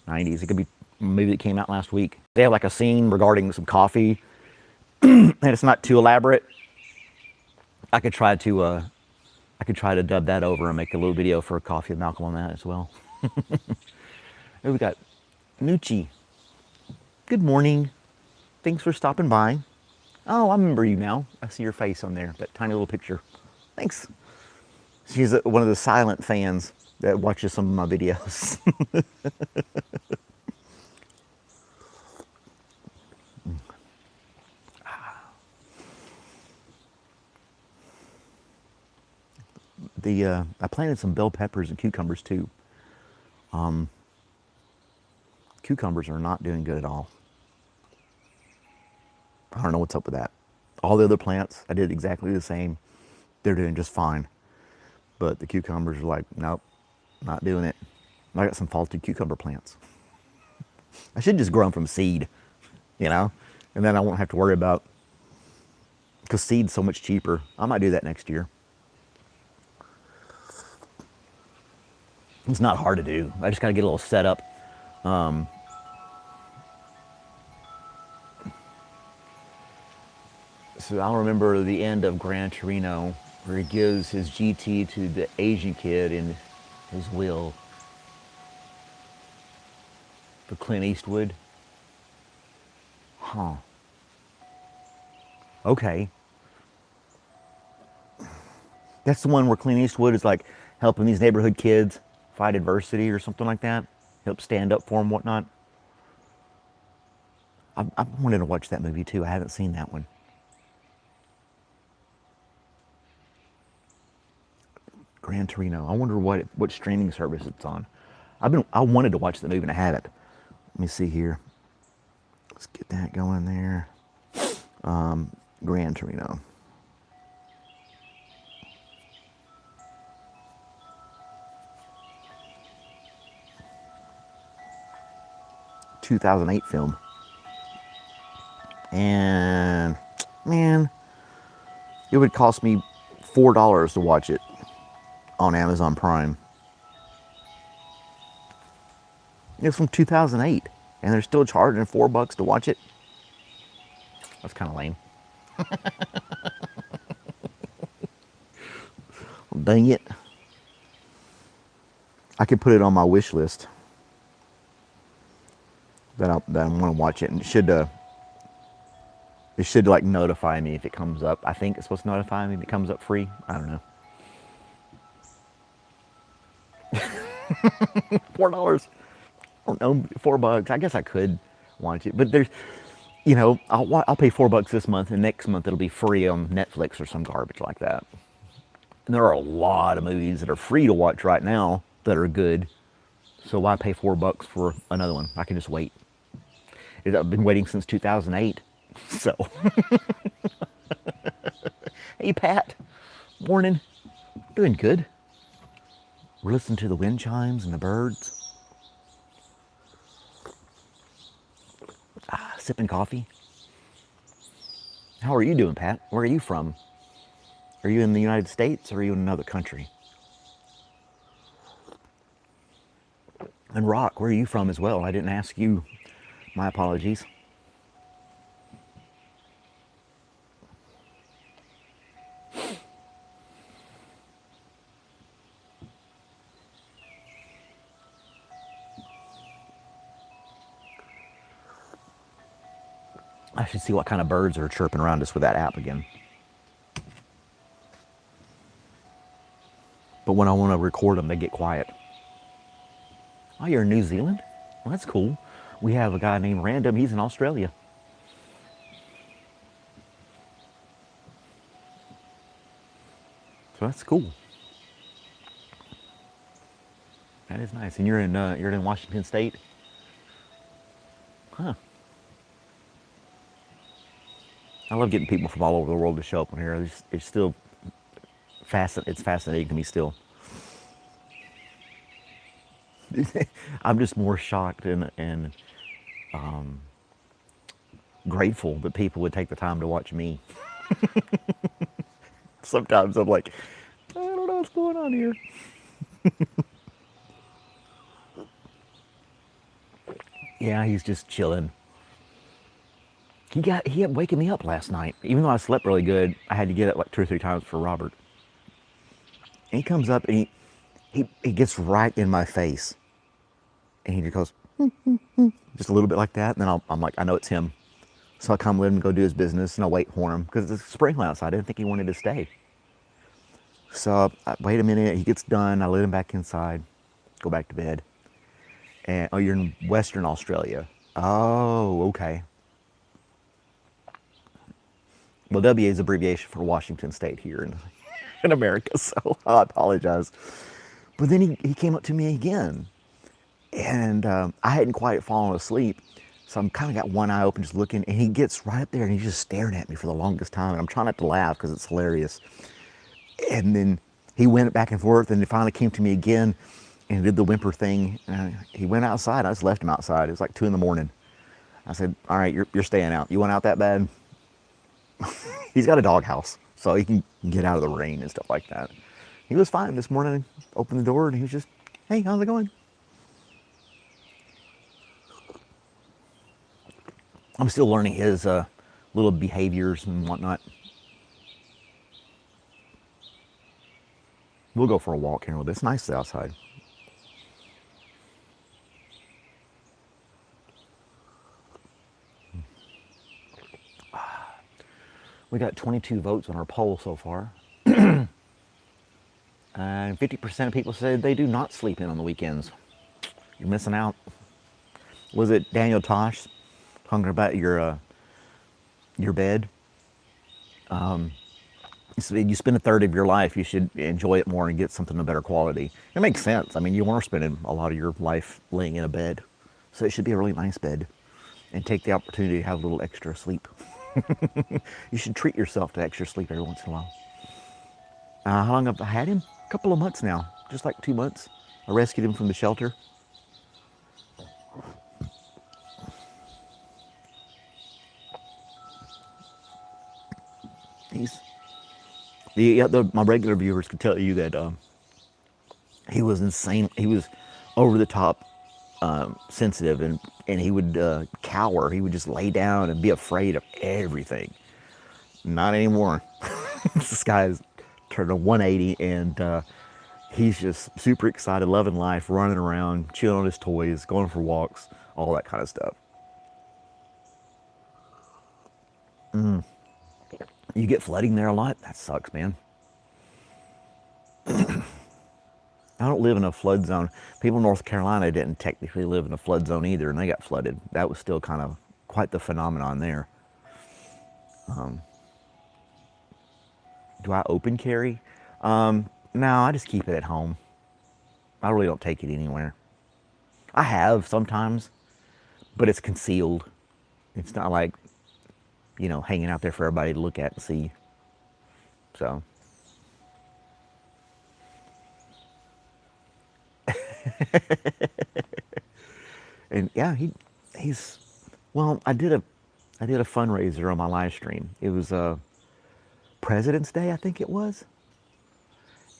90s, it could be a movie that came out last week. They have like a scene regarding some coffee, and it's not too elaborate. I could try to dub that over and make a little video for Coffee with Malcolm on that as well. Here we got Nucci. Good morning. Thanks for stopping by. Oh, I remember you now. I see your face on there, that tiny little picture. Thanks. She's one of the silent fans that watches some of my videos. I planted some bell peppers and cucumbers too. Cucumbers are not doing good at all. I don't know what's up with that. All the other plants, I did exactly the same. They're doing just fine. But the cucumbers are like, nope, not doing it. I got some faulty cucumber plants. I should just grow them from seed, you know? And then I won't have to worry about, because seed's so much cheaper. I might do that next year. It's not hard to do. I just got to get a little set up. So I'll remember the end of Gran Torino, where he gives his GT to the Asian kid in his will for Clint Eastwood. Huh. Okay. That's the one where Clint Eastwood is like helping these neighborhood kids fight adversity or something like that. Help stand up for them, whatnot. I wanted to watch that movie too. I haven't seen that one. Gran Torino. I wonder what streaming service it's on. I wanted to watch the movie and I haven't. Let me see here. Let's get that going there. Gran Torino. ...2008 film. And man, it would cost me $4 to watch it on Amazon Prime. It's from 2008, and they're still charging $4 to watch it. That's kind of lame. Dang it. I could put it on my wish list that I want to watch it, and it should like notify me if it comes up. I think it's supposed to notify me if it comes up free. I don't know. $4. I don't know, $4. I guess I could watch it, but there's, you know, I'll pay $4 this month, and next month it'll be free on Netflix or some garbage like that. And there are a lot of movies that are free to watch right now that are good. So why pay $4 for another one? I can just wait. I've been waiting since 2008. So, hey Pat, morning. Doing good. We're listening to the wind chimes and the birds. Sipping coffee. How are you doing, Pat? Where are you from? Are you in the United States or are you in another country? And Rock, where are you from as well? I didn't ask you. My apologies. I should see what kind of birds are chirping around us with that app again. But when I want to record them, they get quiet. Oh, you're in New Zealand? Well, that's cool. We have a guy named Random. He's in Australia. So that's cool. That is nice. And you're in Washington State? Huh. I love getting people from all over the world to show up on here. It's still it's fascinating to me still. I'm just more shocked and grateful that people would take the time to watch me. Sometimes I'm like, I don't know what's going on here. Yeah, he's just chilling. He kept waking me up last night. Even though I slept really good, I had to get up like 2 or 3 times for Robert. And he comes up and he gets right in my face. And he just goes, just a little bit like that. And then I'm like, I know it's him. So I come with him and go do his business and I wait for him because it's sprinkling outside. I didn't think he wanted to stay. So I wait a minute. He gets done. I let him back inside, go back to bed. And oh, you're in Western Australia. Oh, okay. Well, WA is abbreviation for Washington State here in America, so I apologize. But then he came up to me again, and I hadn't quite fallen asleep, so I'm kind of got one eye open just looking, and he gets right up there and he's just staring at me for the longest time, and I'm trying not to laugh because it's hilarious. And then he went back and forth, and he finally came to me again and did the whimper thing. He went outside. I just left him outside. It was like 2 in the morning. I said, all right, you're staying out. You want out that bad? He's got a doghouse, so he can get out of the rain and stuff like that. He was fine this morning. Opened the door and he was just, hey, how's it going? I'm still learning his little behaviors and whatnot. We'll go for a walk here a little bit. It's nice outside. We got 22 votes on our poll so far. And 50% of people said they do not sleep in on the weekends. You're missing out. Was it Daniel Tosh talking about your bed? You spend a third of your life, you should enjoy it more and get something of better quality. It makes sense. I mean, you are spending a lot of your life laying in a bed, so it should be a really nice bed. And take the opportunity to have a little extra sleep. You should treat yourself to extra sleep every once in a while. How long have I had him? A couple of months now, just like 2 months. I rescued him from the shelter. My regular viewers could tell you that he was insane. He was over the top sensitive, and he would cower. He would just lay down and be afraid of everything. Not anymore. This guy's turned a 180, and he's just super excited, loving life, running around, chilling on his toys, going for walks, all that kind of stuff. You get flooding there a lot? That sucks, man. I don't live in a flood zone. People in North Carolina didn't technically live in a flood zone either, and they got flooded. That was still kind of quite the phenomenon there. Do I open carry? No, I just keep it at home. I really don't take it anywhere. I have sometimes, but it's concealed. It's not like, hanging out there for everybody to look at and see. So. And yeah, he's well, I did a fundraiser on my live stream. It was President's Day, I think it was.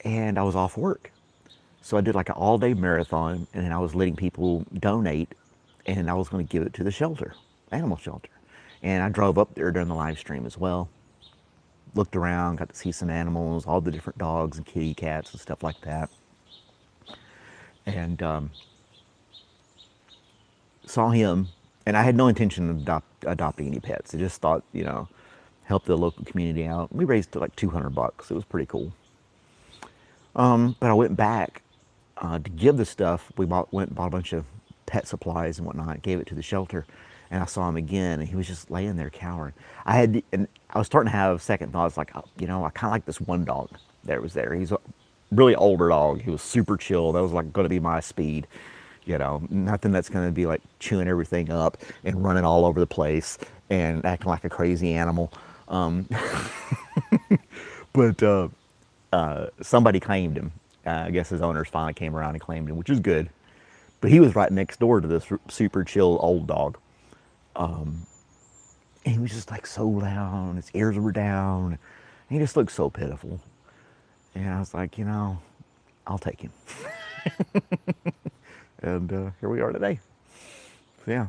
And I was off work. So I did like an all-day marathon, and then I was letting people donate, and I was going to give it to the shelter, animal shelter. And I drove up there during the live stream as well. Looked around, got to see some animals, all the different dogs and kitty cats and stuff like that. And saw him, and I had no intention of adopting any pets. I just thought, help the local community out. We raised like $200. It was pretty cool. But I went back to give the stuff. We went and bought a bunch of pet supplies and whatnot, gave it to the shelter, and I saw him again, and he was just laying there cowering. And I was starting to have second thoughts, like, I kind of like this one dog that was there. He's a really older dog. He was super chill. That was like going to be my speed. Nothing that's going to be like chewing everything up and running all over the place and acting like a crazy animal. But somebody claimed him. I guess his owners finally came around and claimed him, which is good. But he was right next door to this super chill old dog. And he was just like so loud, his ears were down. And he just looked so pitiful. And I was like, I'll take him. And here we are today. So,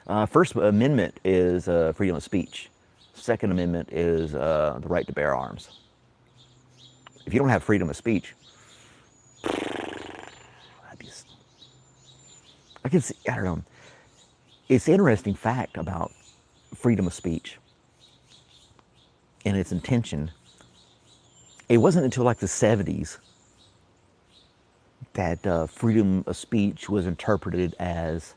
yeah. First Amendment is freedom of speech. Second Amendment is the right to bear arms. If you don't have freedom of speech, I can see, I don't know. It's an interesting fact about freedom of speech and its intention. It wasn't until like the 70s that freedom of speech was interpreted as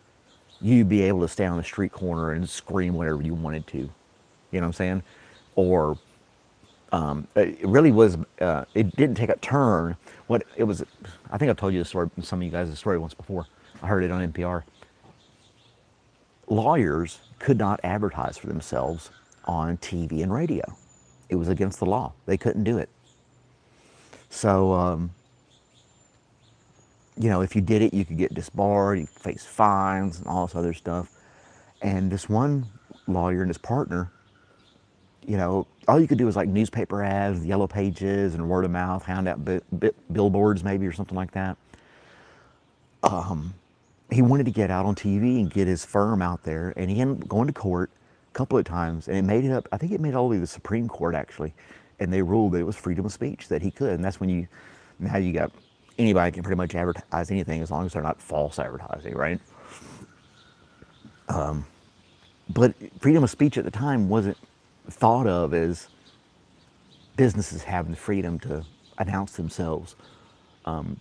you be able to stay on the street corner and scream whatever you wanted to. You know what I'm saying? Or it really was, it didn't take a turn. What it was, I think I've told you this story, some of you guys, the story once before. I heard it on NPR. Lawyers could not advertise for themselves on TV and radio. It was against the law. They couldn't do it. So, if you did it, you could get disbarred, you could face fines and all this other stuff. And this one lawyer and his partner, all you could do was like newspaper ads, yellow pages, and word of mouth, hand out billboards maybe or something like that. He wanted to get out on TV and get his firm out there, and he ended up going to court a couple of times, and it made it up. I think it made it all the way to the Supreme Court actually, and they ruled that it was freedom of speech, that he could. And that's when now you got anybody can pretty much advertise anything as long as they're not false advertising, right? But freedom of speech at the time wasn't thought of as businesses having the freedom to announce themselves.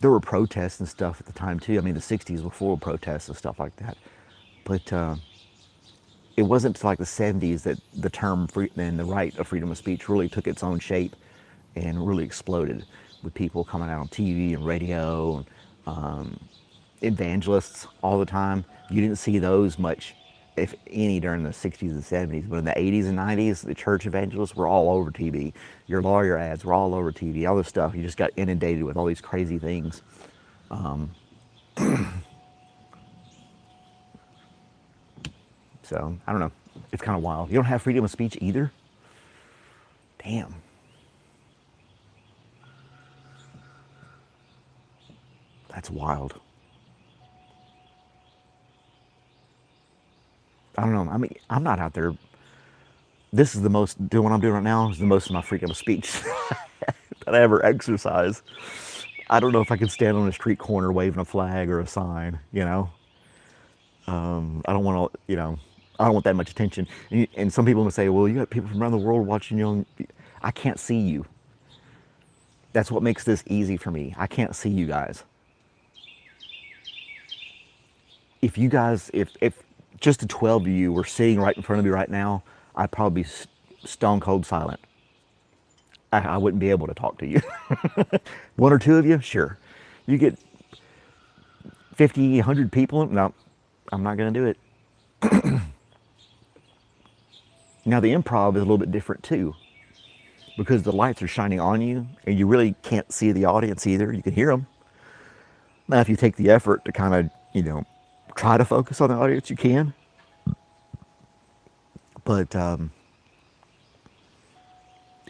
There were protests and stuff at the time too. I mean, the 60s were full of protests and stuff like that. But it wasn't until like the 70s that the term and the right of freedom of speech really took its own shape and really exploded, with people coming out on TV and radio and evangelists all the time. You didn't see those much, if any, during the 60s and 70s. But in the 80s and 90s, the church evangelists were all over TV. Your lawyer ads were all over TV, all this stuff. You just got inundated with all these crazy things. So, I don't know. It's kind of wild. You don't have freedom of speech either? Damn. That's wild. I don't know. I mean, I'm not out there. This is the most, doing what I'm doing right now is the most of my freedom of speech that I ever exercise. I don't know if I can stand on a street corner waving a flag or a sign, I don't want to, I don't want that much attention. And some people would say, well, you got people from around the world watching you. I can't see you. That's what makes this easy for me. I can't see you guys. If you guys, if just the 12 of you were sitting right in front of me right now, I'd probably be stone cold silent. I wouldn't be able to talk to you. One or two of you, sure. You get 50, 100 people, no, I'm not going to do it. Now the improv is a little bit different too, because the lights are shining on you and you really can't see the audience either. You can hear them. Now if you take the effort to kind of, try to focus on the audience, you can. But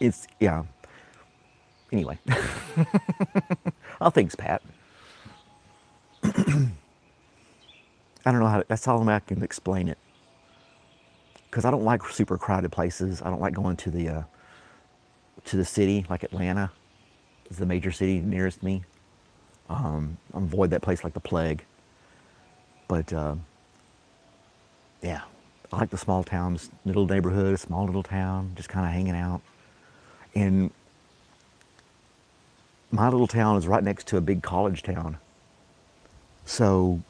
it's, yeah. Anyway. Oh, thanks, Pat. I don't know that's all I can explain it. Because I don't like super crowded places. I don't like going to the city, like Atlanta is the major city nearest me. I avoid that place like the plague. But yeah, I like the small towns, little neighborhood, a small little town, just kind of hanging out. And my little town is right next to a big college town. So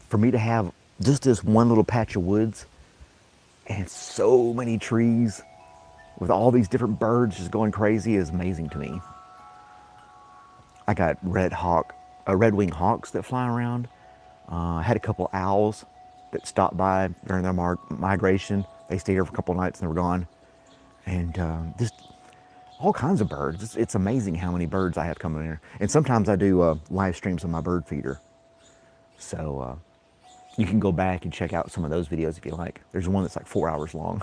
for me to have just this one little patch of woods and so many trees with all these different birds just going crazy is amazing to me. I got red-winged hawks that fly around. I had a couple owls that stopped by during their migration. They stayed here for a couple nights and they were gone. And just all kinds of birds. It's amazing how many birds I have coming in here. And sometimes I do live streams on my bird feeder. So you can go back and check out some of those videos if you like. There's one that's like 4 hours long.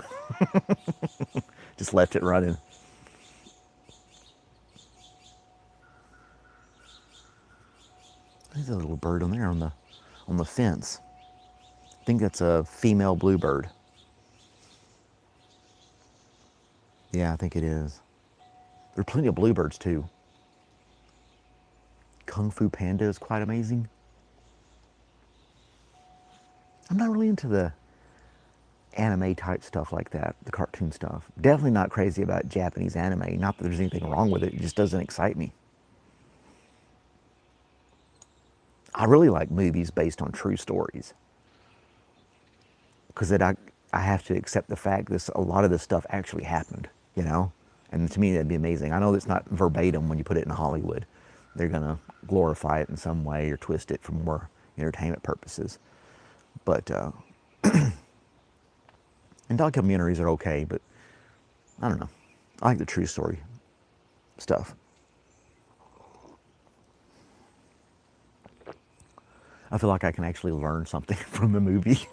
Just left it running. There's a little bird on there on the fence. I think that's a female bluebird. Yeah, I think it is. There are plenty of bluebirds too. Kung Fu Panda is quite amazing. I'm not really into the anime type stuff like that, the cartoon stuff. Definitely not crazy about Japanese anime. Not that there's anything wrong with it, it just doesn't excite me. I really like movies based on true stories. Because I have to accept the fact that a lot of this stuff actually happened, you know? And to me, that'd be amazing. I know it's not verbatim when you put it in Hollywood. They're going to glorify it in some way or twist it for more entertainment purposes. But, and documentaries are okay, but I don't know. I like the true story stuff. I feel like I can actually learn something from the movie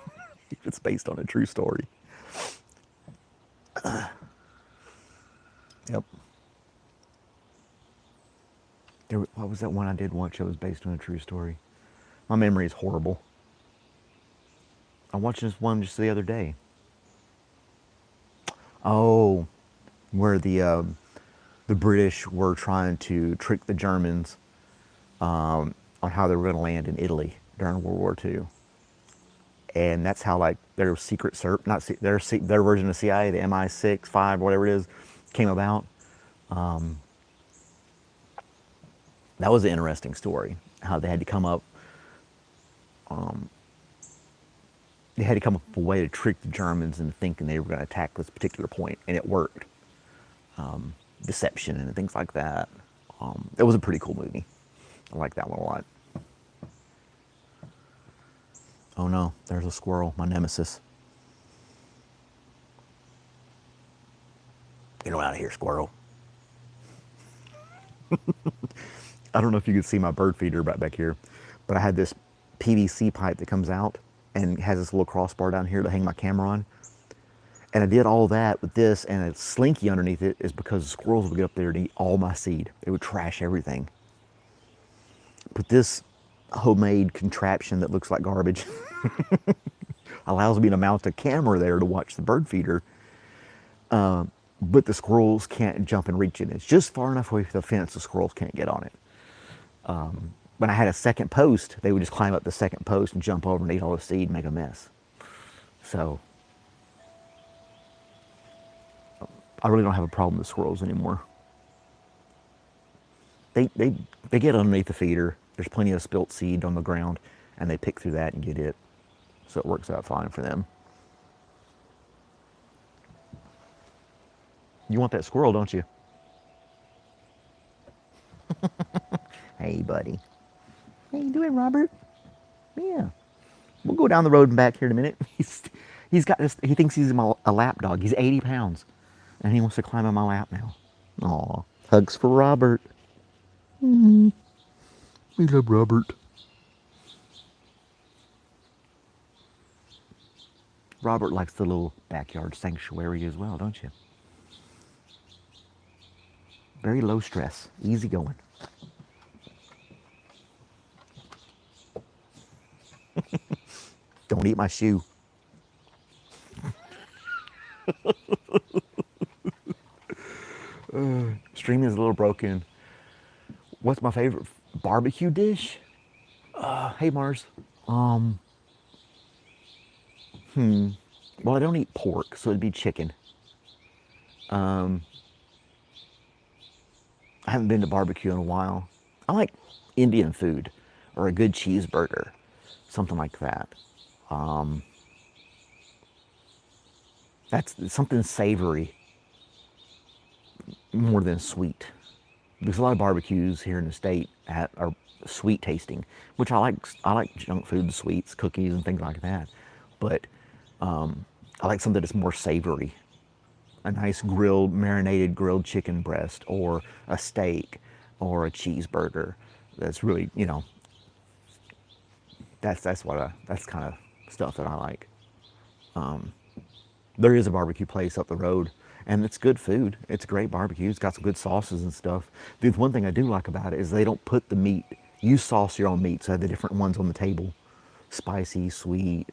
if it's based on a true story. Yep. What was that one I did watch that was based on a true story? My memory is horrible. I watched this one just the other day. Oh, where the British were trying to trick the Germans on how they were going to land in Italy during World War II, and that's how like their secret their version of CIA, the MI6, 5, whatever it is, came about. That was an interesting story. How they had to come up. They had to come up with a way to trick the Germans into thinking they were going to attack this particular point, and it worked. Deception and things like that. It was a pretty cool movie. I like that one a lot. Oh no, there's a squirrel, my nemesis. Get out of here, squirrel. I don't know if you can see my bird feeder right back here, but I had this PVC pipe that comes out and has this little crossbar down here to hang my camera on. And I did all that with this, and a slinky underneath it is because the squirrels would get up there and eat all my seed. They would trash everything. But this homemade contraption that looks like garbage allows me to mount a camera there to watch the bird feeder. But the squirrels can't jump and reach it. It's just far enough away from the fence the squirrels can't get on it. When I had a second post, they would just climb up the second post and jump over and eat all the seed and make a mess. So I really don't have a problem with squirrels anymore. They get underneath the feeder. There's plenty of spilt seed on the ground, and they pick through that and get it. So it works out fine for them. You want that squirrel, don't you? Hey, buddy. How you doing, Robert? Yeah. We'll go down the road and back here in a minute. He's got this. He thinks he's a lap dog. He's 80 pounds, and he wants to climb on my lap now. Aw, hugs for Robert. We love Robert. Robert likes the little backyard sanctuary as well, don't you? Very low stress, easy going. Don't eat my shoe. Stream is a little broken. What's my favorite barbecue dish? Hey Mars. Well, I don't eat pork, so it'd be chicken. I haven't been to barbecue in a while. I like Indian food or a good cheeseburger, something like that. That's something savory more than sweet. Because a lot of barbecues here in the state are sweet tasting, which I like. I like junk food, sweets, cookies, and things like that. But I like something that's more savory. A nice marinated grilled chicken breast, or a steak, or a cheeseburger. That's really, That's kind of stuff that I like. There is a barbecue place up the road, and it's good food. It's great barbecue. It's got some good sauces and stuff. The one thing I do like about it is they don't put the meat. You sauce your own meat, so I have the different ones on the table, spicy, sweet,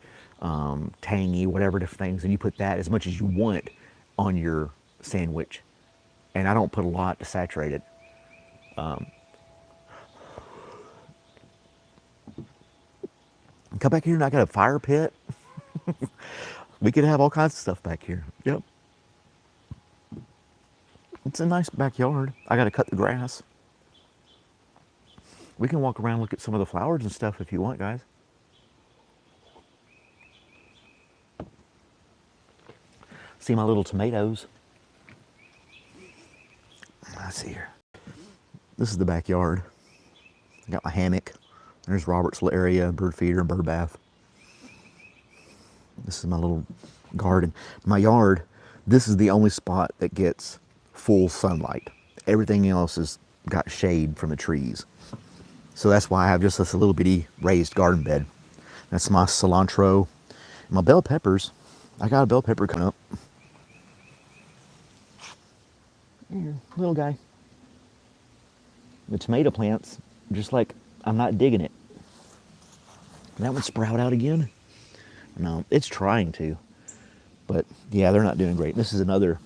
tangy, whatever different things, and you put that as much as you want on your sandwich. And I don't put a lot to saturate it. Come back here and I got a fire pit. We could have all kinds of stuff back here. Yep. It's a nice backyard. I got to cut the grass. We can walk around and look at some of the flowers and stuff if you want, guys. See my little tomatoes. Let's see here. This is the backyard. I got my hammock. There's Robert's little area, bird feeder and bird bath. This is my little garden. My yard, this is the only spot that gets full sunlight. Everything else has got shade from the trees. So that's why I have just this little bitty raised garden bed. That's my cilantro. My bell peppers. I got a bell pepper coming up. Here, little guy. The tomato plants, just like, I'm not digging it. That one sprout out again? No, it's trying to. But yeah, they're not doing great. This is another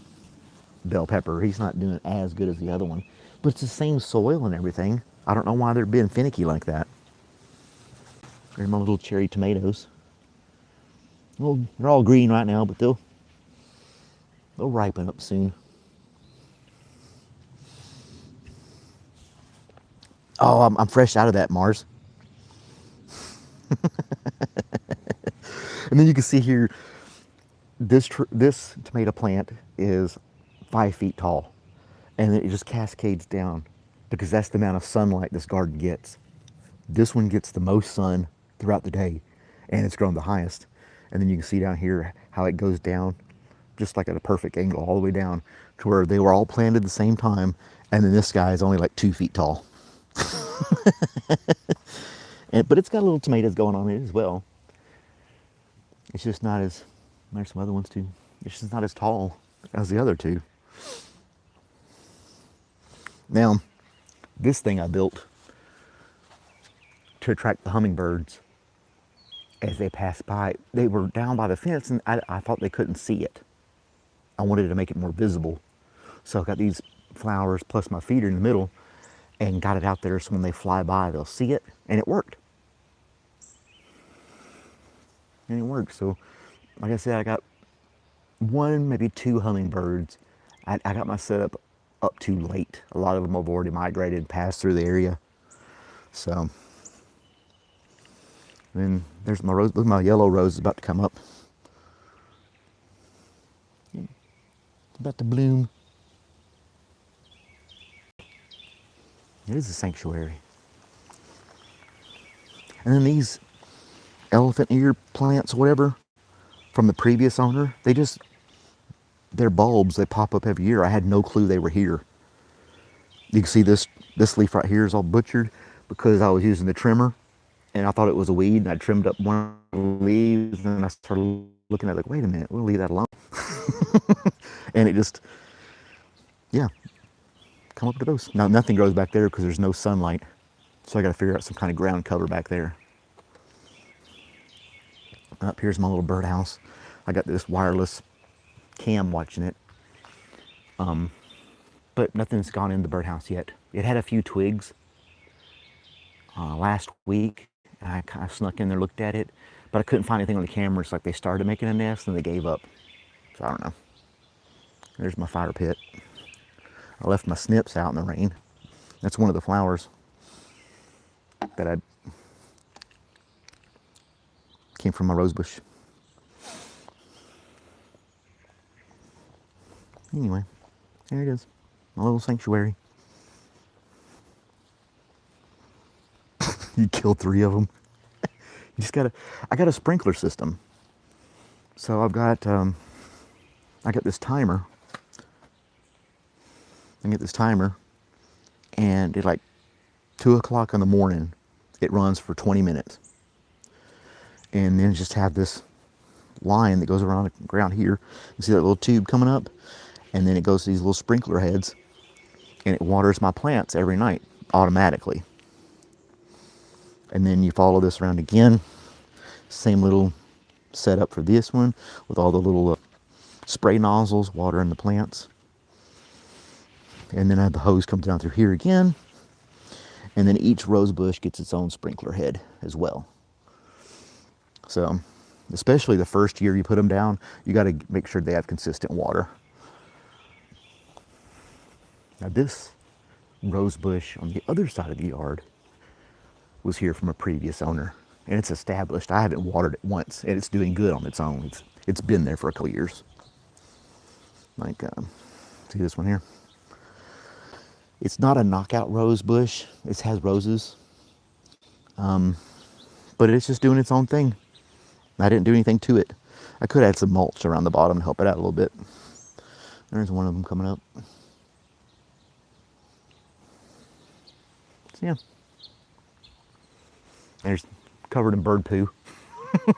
bell pepper. He's not doing as good as the other one. But it's the same soil and everything. I don't know why they're being finicky like that. There's my little cherry tomatoes. Well, they're all green right now, but they'll ripen up soon. Oh, I'm fresh out of that, Mars. And then you can see here, this tomato plant is 5 feet tall, and it just cascades down because that's the amount of sunlight this garden gets. This one gets the most sun throughout the day, and it's grown the highest. And then you can see down here how it goes down, just like at a perfect angle all the way down to where they were all planted at the same time, and then this guy is only like 2 feet tall. But it's got little tomatoes going on it as well. It's just not as, there's some other ones too. It's just not as tall as the other two. Now, this thing I built to attract the hummingbirds as they pass by. They were down by the fence and I thought they couldn't see it. I wanted to make it more visible. So I got these flowers plus my feeder in the middle and got it out there so when they fly by, they'll see it, and it worked. And it worked. So, like I said, I got one, maybe two hummingbirds. I got my setup up too late. A lot of them have already migrated and passed through the area. So, then there's my rose. Look, my yellow rose is about to come up. It's about to bloom. It is a sanctuary. And then these elephant ear plants or whatever from the previous owner, they're bulbs. They pop up every year. I had no clue they were here. You can see this leaf right here is all butchered because I was using the trimmer and I thought it was a weed, and I trimmed up one of the leaves and I started looking at it like, wait a minute, we'll leave that alone. And it just, yeah, come up to those. Now nothing grows back there because there's no sunlight. So I got to figure out some kind of ground cover back there. Up here's my little birdhouse. I got this wireless cam watching it. But nothing's gone in the birdhouse yet. It had a few twigs last week. And I kind of snuck in there, looked at it, but I couldn't find anything on the camera. It's like they started making a nest and they gave up. So I don't know. There's my fire pit. I left my snips out in the rain. That's one of the flowers that I came from my rose bush. Anyway, there it is, my little sanctuary. You killed 3 of them. You just I got a sprinkler system. So I've got, I got this timer. I get this timer, and at like 2 o'clock in the morning, it runs for 20 minutes. and then just have this line that goes around the ground here. You see that little tube coming up, and then it goes to these little sprinkler heads, and it waters my plants every night automatically. And then you follow this around again, same little setup for this one with all the little spray nozzles watering the plants. And then I have the hose comes down through here again, and then each rose bush gets its own sprinkler head as well. So especially the first year you put them down, you got to make sure they have consistent water. Now this rose bush on the other side of the yard was here from a previous owner, and it's established. I haven't watered it once, and it's doing good on its own. It's been there for a couple years. Like, see this one here? It's not a knockout rose bush. It has roses, but it's just doing its own thing. I didn't do anything to it. I could add some mulch around the bottom to help it out a little bit. There's one of them coming up. So yeah. There's covered in bird poo. But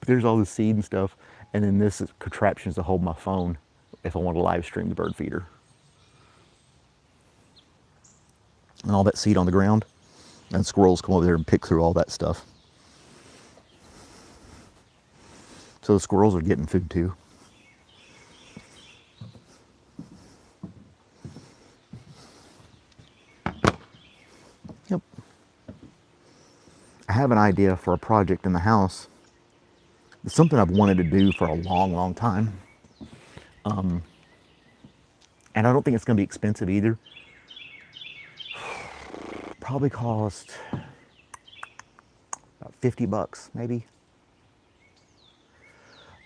there's all the seed and stuff. And then this is contraptions to hold my phone if I want to live stream the bird feeder. And all that seed on the ground. And squirrels come over there and pick through all that stuff. So the squirrels are getting food too. Yep. I have an idea for a project in the house. It's something I've wanted to do for a long, long time. And I don't think it's going to be expensive either. Probably cost about $50 maybe.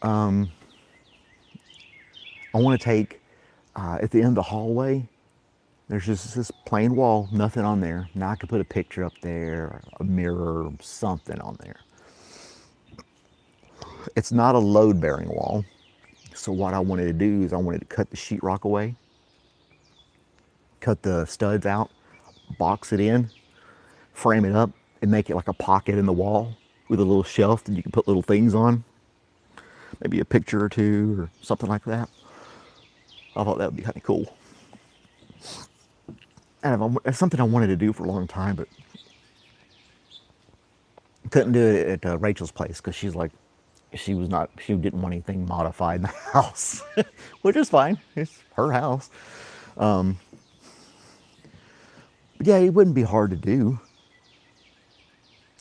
I want to take, at the end of the hallway, there's just this plain wall, nothing on there. Now I could put a picture up there, a mirror, something on there. It's not a load-bearing wall. So what I wanted to do is I wanted to cut the sheetrock away, cut the studs out, box it in, frame it up, and make it like a pocket in the wall with a little shelf that you can put little things on. Maybe a picture or two or something like that. I thought that would be kind of cool. And it's something I wanted to do for a long time, but couldn't do it at Rachel's place because she's like, she didn't want anything modified in the house, which is fine. It's her house. But yeah, it wouldn't be hard to do.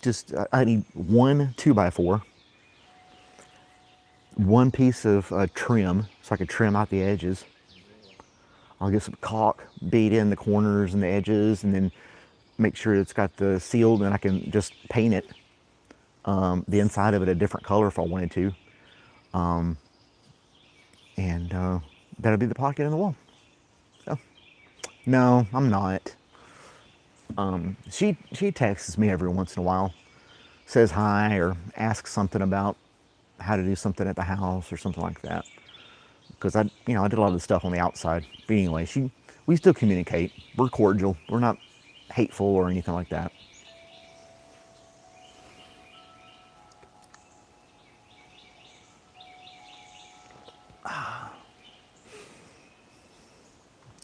Just, I need one 2x4, one piece of trim so I could trim out the edges. I'll get some caulk, beat in the corners and the edges, and then make sure it's got the sealed, and I can just paint it, the inside of it a different color if I wanted to. That'll be the pocket in the wall. So, no, I'm not. She texts me every once in a while, says hi or asks something about how to do something at the house or something like that. Because I did a lot of the stuff on the outside. But anyway, we still communicate. We're cordial. We're not hateful or anything like that.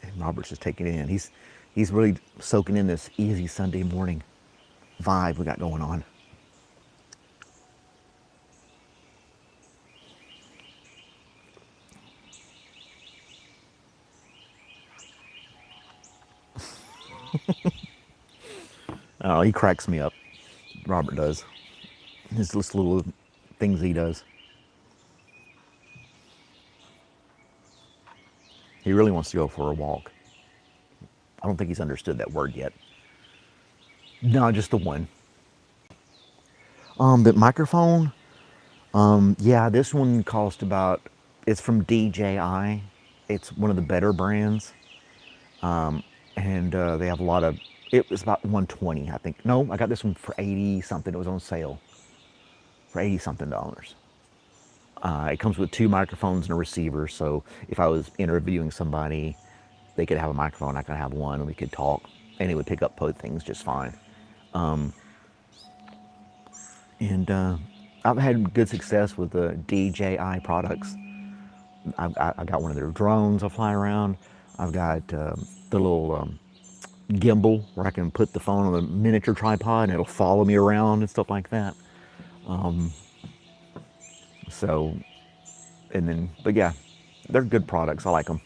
And Robert's just taking it in. He's really soaking in this easy Sunday morning vibe we got going on. Oh, he cracks me up. Robert does. His little things he does. He really wants to go for a walk. I don't think he's understood that word yet. No, just the one. The microphone, yeah, this one cost it's from DJI. It's one of the better brands. They have a lot of, it was about $120, I think. No, I got this one for 80 something. It was on sale for 80 something dollars. It comes with 2 microphones and a receiver. So if I was interviewing somebody, they could have a microphone, I could have one, and we could talk, and it would pick up both things just fine. I've had good success with the DJI products. I got one of their drones I fly around. I've got the little gimbal where I can put the phone on a miniature tripod and it'll follow me around and stuff like that. So, and then, but yeah, they're good products. I like them.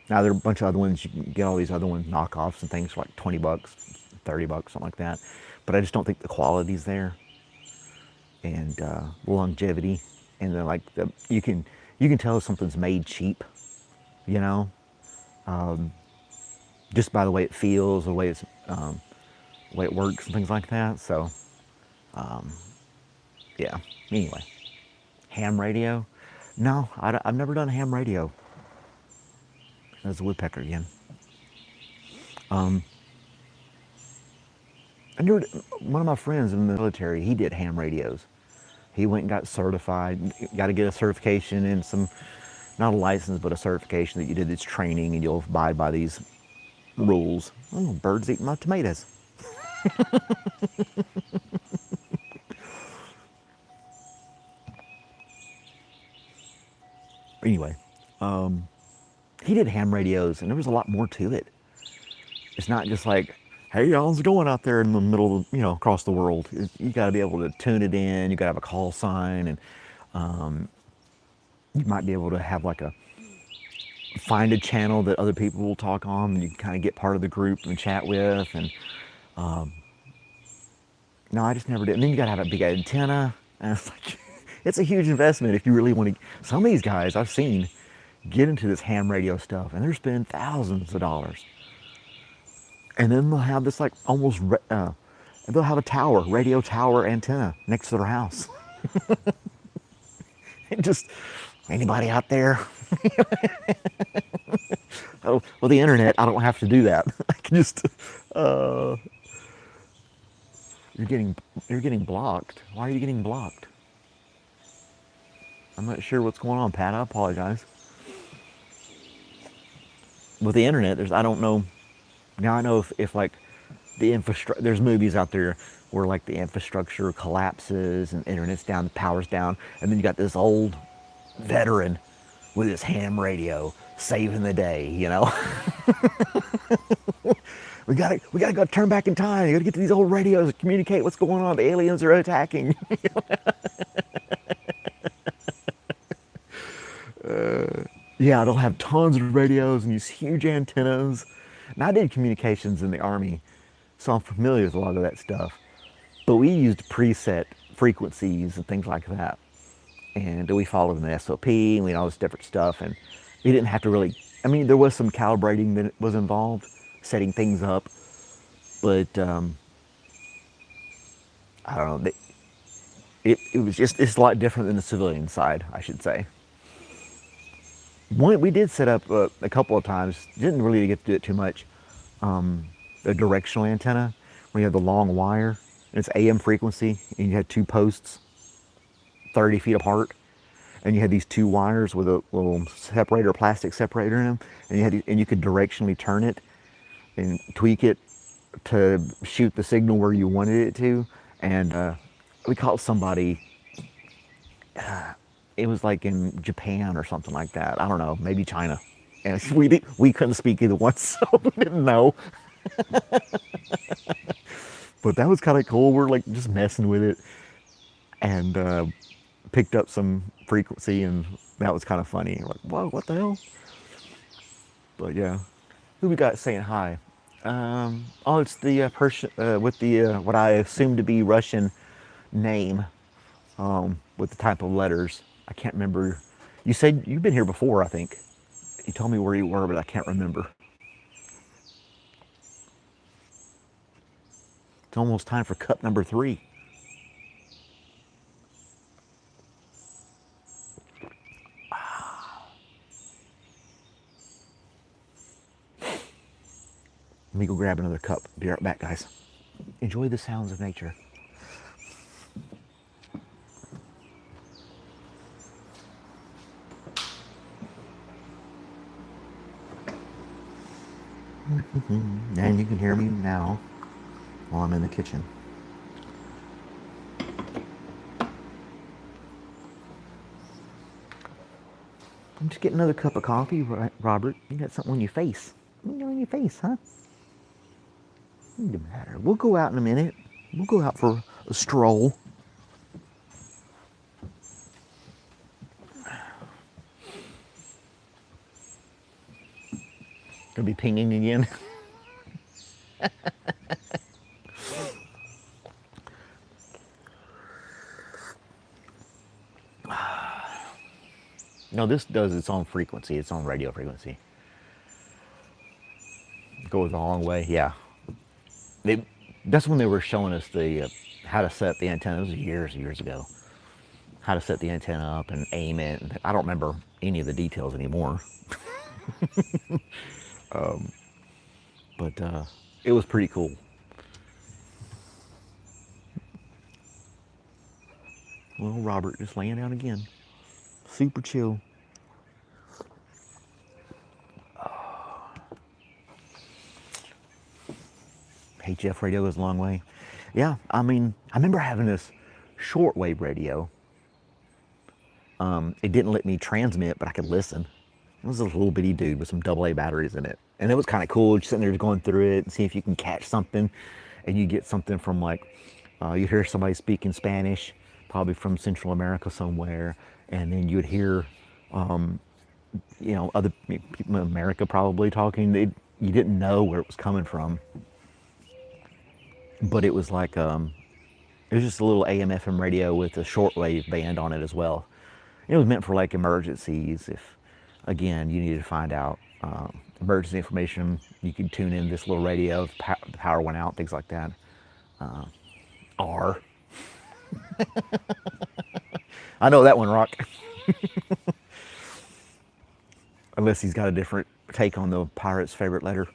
Now there are a bunch of other ones. You can get all these other ones, knockoffs and things for like 20 bucks, 30 bucks, something like that. But I just don't think the quality's there. And longevity. And then like you can tell if something's made cheap, you know, just by the way it feels, the way the way it works and things like that. So, yeah. Anyway, ham radio. No, I've never done ham radio. There's a woodpecker again. I knew one of my friends in the military, he did ham radios. He went and got certified, got to get a certification and some, not a license, but a certification that you did this training and you'll abide by these rules. Oh, birds eating my tomatoes. Anyway, he did ham radios and there was a lot more to it. It's not just like, hey, how's it going out there in the middle of, across the world. You got to be able to tune it in. You got to have a call sign, and you might be able to have like find a channel that other people will talk on, and you can kind of get part of the group and chat with. And no, I just never did. And then you got to have a big antenna, and it's like, it's a huge investment if you really want to. Some of these guys I've seen get into this ham radio stuff, and they're spending thousands of dollars. And then they'll have this like almost, they'll have a tower, radio tower antenna next to their house. It just, anybody out there? Oh, well, the internet, I don't have to do that. I can just, you're getting blocked. Why are you getting blocked? I'm not sure what's going on, Pat. I apologize. With the internet, I don't know. Now I know if like the infrastructure, there's movies out there where like the infrastructure collapses and internet's down, the power's down, and then you got this old veteran with his ham radio saving the day, we gotta go turn back in time. You gotta get to these old radios and communicate what's going on. The aliens are attacking. Yeah, they'll have tons of radios and these huge antennas. And I did communications in the Army, so I'm familiar with a lot of that stuff. But we used preset frequencies and things like that. And we followed an SOP and we had all this different stuff. And you didn't have to really, there was some calibrating that was involved, setting things up. But I don't know, it was just, it's a lot different than the civilian side, I should say. We did set up a couple of times, didn't really get to do it too much, a directional antenna where you have the long wire, and it's AM frequency, and you had two posts 30 feet apart, and you had these two wires with a little separator, plastic separator in them, and you could directionally turn it and tweak it to shoot the signal where you wanted it to. And we called somebody, it was like in Japan or something like that. I don't know, maybe China. And we couldn't speak either one, so we didn't know. But that was kind of cool. We're like just messing with it, and picked up some frequency, and that was kind of funny. Like, whoa, what the hell? But yeah, who we got saying hi? Oh, it's the person with the what I assume to be Russian name, with the type of letters. I can't remember. You said you've been here before, I think. You told me where you were, but I can't remember. It's almost time for cup number 3. Let me go grab another cup. Be right back, guys. Enjoy the sounds of nature. And you can hear me now while I'm in the kitchen. I'm just getting another cup of coffee, Robert. You got something on your face. What on your face, huh? What doesn't matter. We'll go out in a minute. We'll go out for a stroll. Gonna be pinging again. No, this does its own frequency, its own radio frequency. It goes a long way, yeah. They, that's when they were showing us the how to set the antenna. This was years ago. How to set the antenna up and aim it. I don't remember any of the details anymore. But it was pretty cool. Well, Robert just laying down again. Super chill. HF radio goes a long way. Yeah, I mean, I remember having this shortwave radio. It didn't let me transmit, but I could listen. It was a little bitty dude with some AA batteries in it. And it was kind of cool, just sitting there going through it and see if you can catch something. And you get something from like, you hear somebody speaking Spanish, probably from Central America somewhere. And then you'd hear, you know, other people in America probably talking. You didn't know where it was coming from. But it was like, it was just a little AM/FM radio with a shortwave band on it as well. It was meant for like emergencies. If, again, you needed to find out emergency information, you could tune in this little radio if the power went out, things like that. R. I know that one, Rock. Unless he's got a different take on the pirate's favorite letter.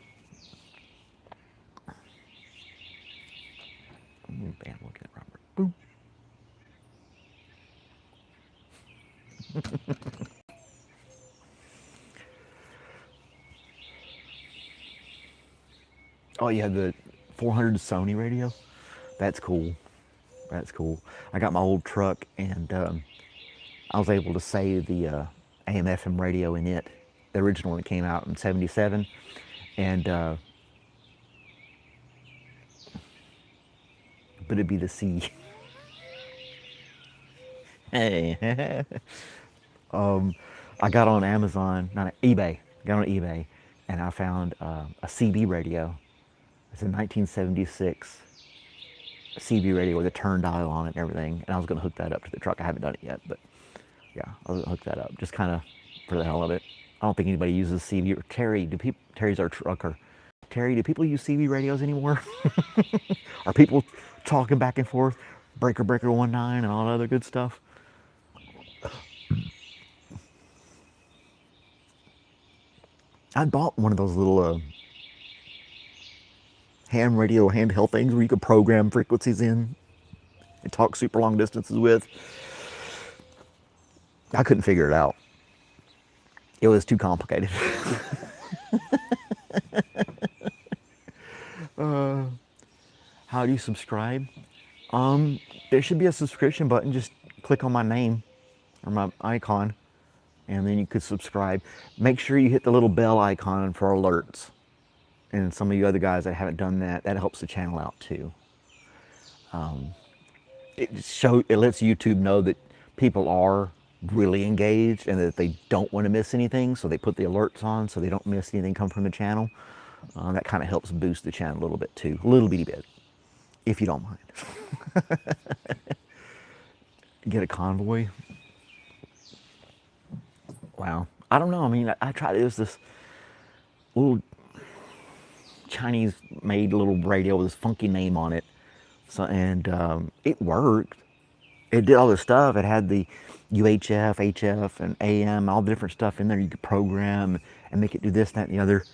Bam, look at Robert. Boom. Oh, you have the 400 Sony radio? That's cool. That's cool. I got my old truck and I was able to save the AM/FM radio in it. The original one came out in '77. And but it'd be the C. Hey. I got on Amazon, not eBay. Got on eBay, and I found a CB radio. It's a 1976 CB radio with a turn dial on it and everything. And I was going to hook that up to the truck. I haven't done it yet, but yeah, I'll hook that up just kind of for the hell of it. I don't think anybody uses CB. Terry, Terry's our trucker. Terry, do people use CB radios anymore? Are people talking back and forth? Breaker 19 and all that other good stuff? I bought one of those little ham radio handheld things where you could program frequencies in and talk super long distances with. I couldn't figure it out. It was too complicated. How do you subscribe? There should be a subscription button. Just click on my name or my icon, and then you could subscribe. Make sure you hit the little bell icon for alerts. And some of you other guys that haven't done that, that helps the channel out too. It lets YouTube know that people are really engaged and that they don't want to miss anything, so they put the alerts on so they don't miss anything come from the channel. That kind of helps boost the channel a little bit too, a little bitty bit, if you don't mind. Get a convoy. Wow, I don't know. I mean, I tried. It was this little Chinese-made little radio with this funky name on it, so and it worked. It did all this stuff. It had the UHF, HF, and AM, all the different stuff in there. You could program and make it do this, that, and the other.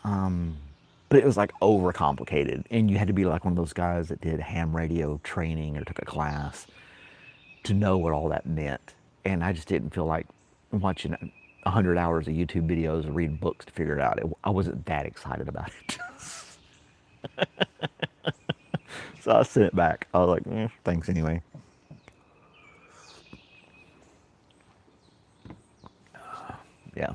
But it was like overcomplicated, and you had to be like one of those guys that did ham radio training or took a class to know what all that meant. And I just didn't feel like watching 100 hours of YouTube videos or reading books to figure it out. I wasn't that excited about it. So I sent it back. I was like, thanks anyway. Yeah.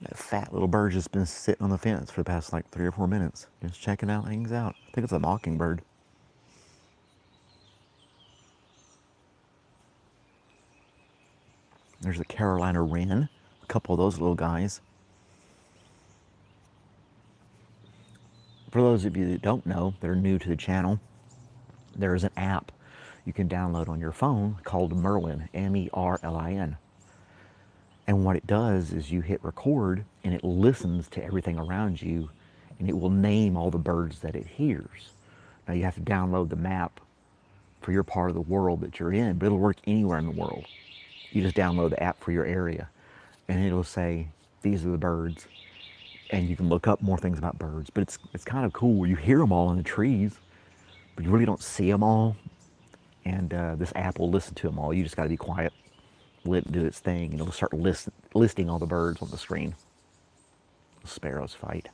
That fat little bird just been sitting on the fence for the past like 3 or 4 minutes, just checking out things out. I think it's a mockingbird. There's a Carolina wren, a couple of those little guys. For those of you that don't know, that are new to the channel, there is an app you can download on your phone called Merlin, M-E-R-L-I-N. And what it does is you hit record and it listens to everything around you and it will name all the birds that it hears. Now you have to download the map for your part of the world that you're in, but it'll work anywhere in the world. You just download the app for your area and it'll say, these are the birds. And you can look up more things about birds, but it's kind of cool. You hear them all in the trees, but you really don't see them all. And this app will listen to them all. You just got to be quiet, let it do its thing, and it'll start listing all the birds on the screen. The sparrows fight.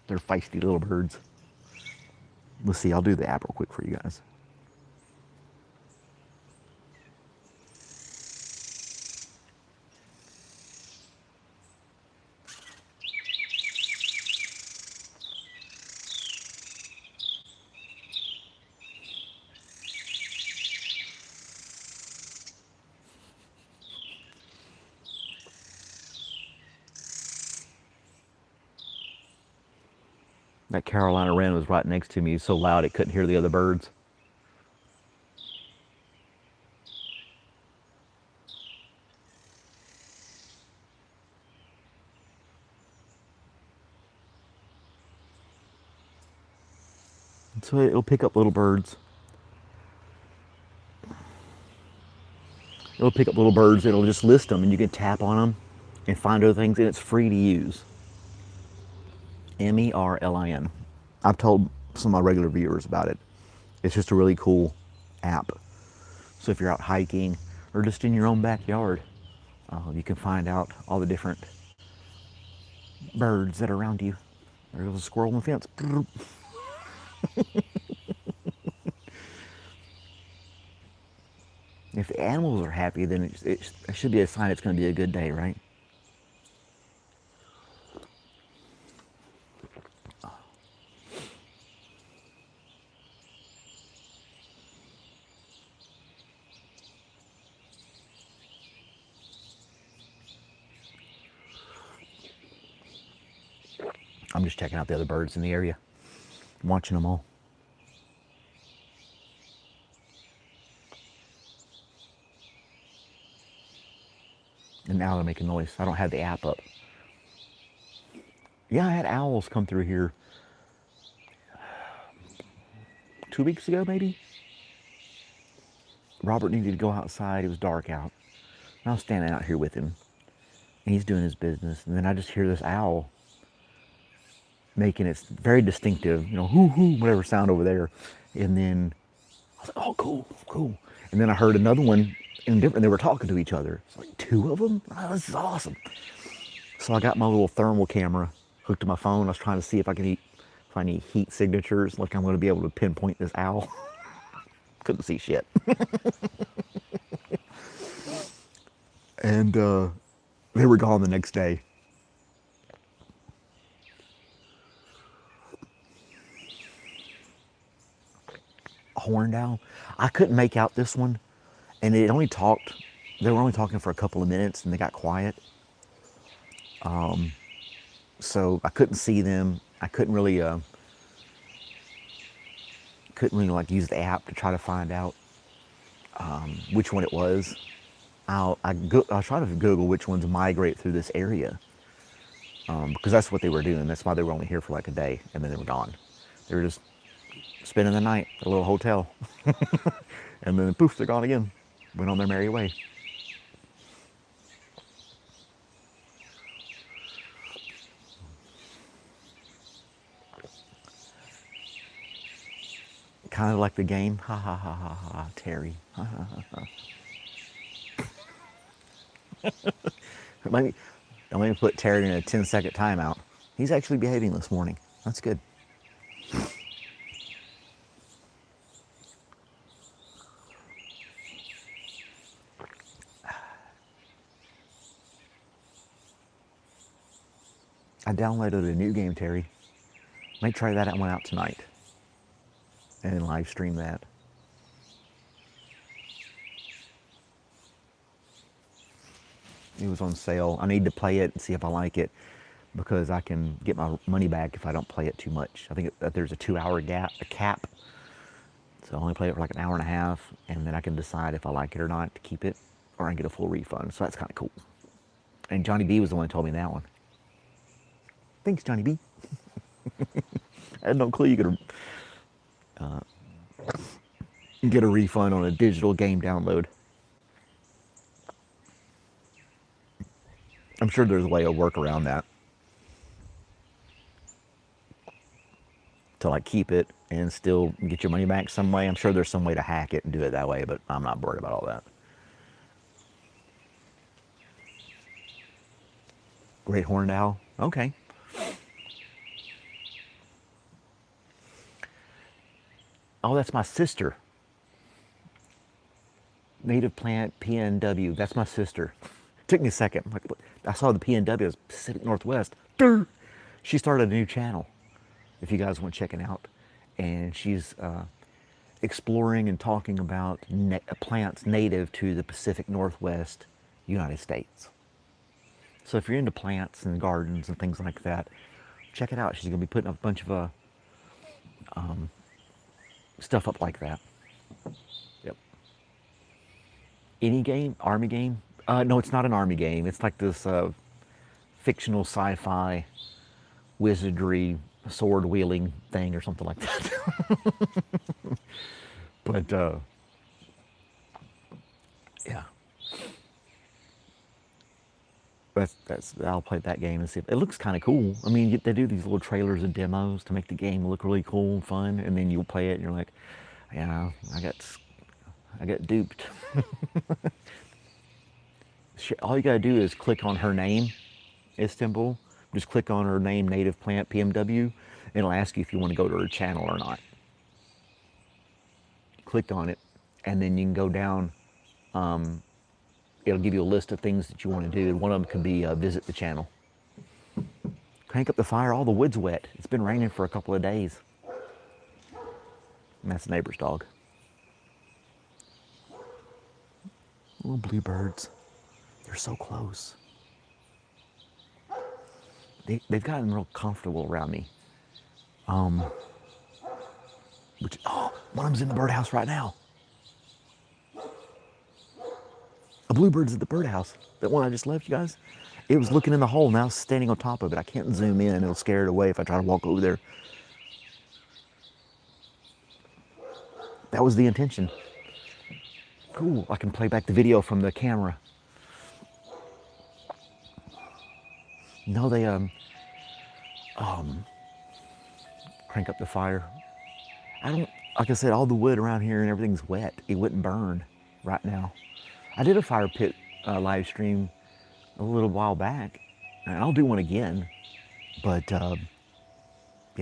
They're feisty little birds. Let's see, I'll do the app real quick for you guys. That Carolina wren was right next to me. It's so loud it couldn't hear the other birds. So it'll pick up little birds. It'll pick up little birds. It'll just list them and you can tap on them and find other things, and it's free to use. M-E-R-L-I-N. I've told some of my regular viewers about it. It's just a really cool app. So if you're out hiking or just in your own backyard, you can find out all the different birds that are around you. There's a squirrel on the fence. If the animals are happy, then it should be a sign it's going to be a good day, right? I'm just checking out the other birds in the area, watching them all. And now they're making noise. I don't have the app up. Yeah, I had owls come through here 2 weeks ago, maybe. Robert needed to go outside. It was dark out. And I was standing out here with him. And he's doing his business. And then I just hear this owl making its very distinctive, hoo hoo, whatever sound over there. And then I was like, oh, cool, cool. And then I heard another one, and they were talking to each other. It's like 2 of them? Oh, this is awesome. So I got my little thermal camera hooked to my phone. I was trying to see if I could find any heat signatures, like I'm going to be able to pinpoint this owl. Couldn't see shit. And they were gone the next day. Horned owl. I couldn't make out this one, and they were only talking for a couple of minutes and they got quiet. So I couldn't see them. I couldn't really like use the app to try to find out which one it was. I'll try to Google which ones migrate through this area, because that's what they were doing. That's why they were only here for like a day and then they were gone. They were just spending the night at a little hotel. And then poof, they're gone again. Went on their merry way. Kind of like the game. Ha ha ha ha ha, Terry. Ha ha ha ha. Let me put Terry in a 10-second timeout. He's actually behaving this morning. That's good. I downloaded a new game, Terry. Might try that one out tonight and live stream that. It was on sale. I need to play it and see if I like it because I can get my money back if I don't play it too much. I think there's a 2-hour cap. So I only play it for like an hour and a half, and then I can decide if I like it or not to keep it, or I can get a full refund. So that's kind of cool. And Johnny B was the one who told me that one. Thanks, Johnny B. I had no clue you could get a refund on a digital game download. I'm sure there's a way to work around that. To like keep it and still get your money back some way. I'm sure there's some way to hack it and do it that way, but I'm not worried about all that. Great horned owl. Okay. Oh, that's my sister. Native plant PNW. That's my sister. Took me a second. Like, I saw the PNW as Pacific Northwest. She started a new channel. If you guys want to check it out, and she's exploring and talking about plants native to the Pacific Northwest United States. So if you're into plants and gardens and things like that, check it out. She's going to be putting up a bunch of stuff up like that. Yep. Any game? Army game? No, it's not an army game. It's like this fictional sci-fi wizardry sword wielding thing or something like that. But yeah, I'll play that game and see if it looks kind of cool. I mean, they do these little trailers and demos to make the game look really cool and fun, and then you'll play it and you're like, yeah, I got duped. All you gotta do is click on her name, Istanbul. Just click on her name, native plant PMW, and it'll ask you if you want to go to her channel or not. Click on it, and then you can go down. It'll give you a list of things that you want to do, and one of them could be visit the channel. Crank up the fire. All the wood's wet. It's been raining for a couple of days. And that's the neighbor's dog. Little bluebirds. They're so close. They've gotten real comfortable around me. One of them's in the birdhouse right now. A bluebird's at the birdhouse. That one I just left, you guys. It was looking in the hole, now it's standing on top of it. I can't zoom in, it'll scare it away if I try to walk over there. That was the intention. Cool, I can play back the video from the camera. No, they crank up the fire. Like I said, all the wood around here and everything's wet. It wouldn't burn right now. I did a fire pit live stream a little while back, and I'll do one again, but yeah,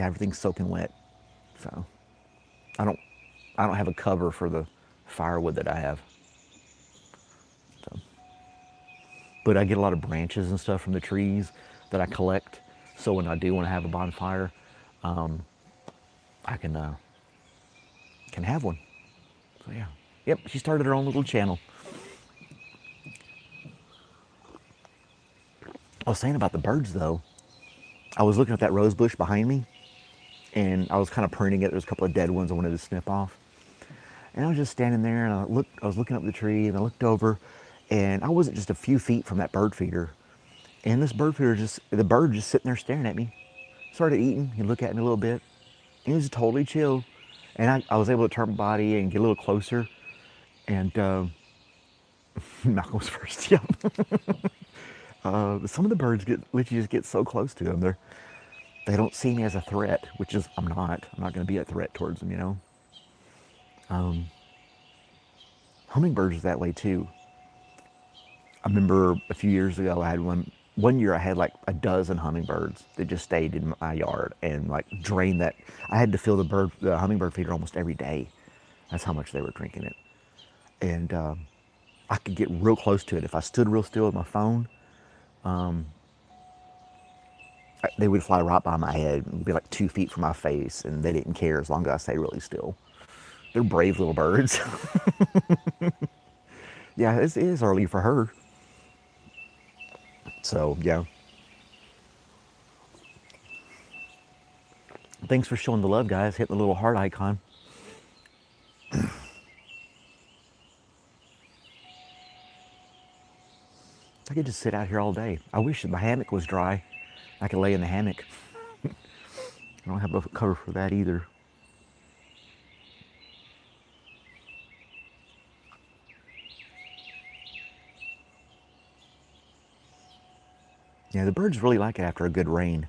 everything's soaking wet, so I don't have a cover for the firewood that I have. So, but I get a lot of branches and stuff from the trees that I collect, so when I do want to have a bonfire, I can have one. So yeah, yep. She started her own little channel. I was saying about the birds though. I was looking at that rose bush behind me, and I was kind of pruning it. There's a couple of dead ones I wanted to snip off. And I was just standing there, and I was looking up the tree, and I looked over, and I wasn't just a few feet from that bird feeder. And this bird feeder the bird just sitting there staring at me. Started eating. He'd look at me a little bit. He was totally chill. And I was able to turn my body and get a little closer. And Malcolm was first, yeah. Some of the birds just get so close to them. They don't see me as a threat, which is, I'm not going to be a threat towards them, you know. Hummingbirds are that way too. I remember a few years ago, I had one year I had like a dozen hummingbirds that just stayed in my yard and like drained that. I had to fill the hummingbird feeder almost every day. That's how much they were drinking it. And I could get real close to it. If I stood real still with my phone, they would fly right by my head and be like 2 feet from my face, and they didn't care as long as I stayed really still. They're brave little birds. Yeah, it is early for her. So, yeah. Thanks for showing the love, guys. Hit the little heart icon. I could just sit out here all day. I wish my hammock was dry. I could lay in the hammock. I don't have a cover for that either. Yeah, the birds really like it after a good rain.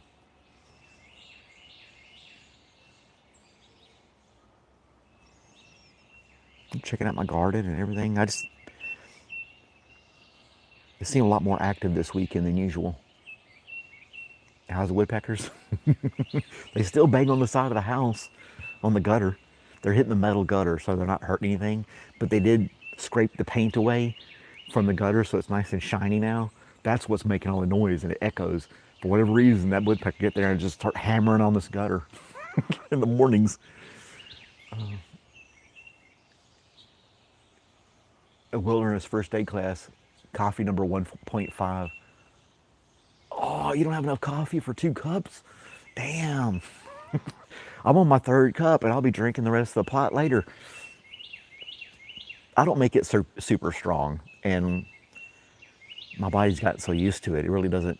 I'm checking out my garden and everything. They seem a lot more active this weekend than usual. How's the woodpeckers? They still bang on the side of the house, on the gutter. They're hitting the metal gutter, so they're not hurting anything. But they did scrape the paint away from the gutter, so it's nice and shiny now. That's what's making all the noise, and it echoes. For whatever reason, that woodpecker get there and just start hammering on this gutter in the mornings. A wilderness first aid class, coffee number 1.5. Oh, you don't have enough coffee for 2 cups? Damn. I'm on my 3rd cup, and I'll be drinking the rest of the pot later. I don't make it super strong, and my body's gotten so used to it. It really doesn't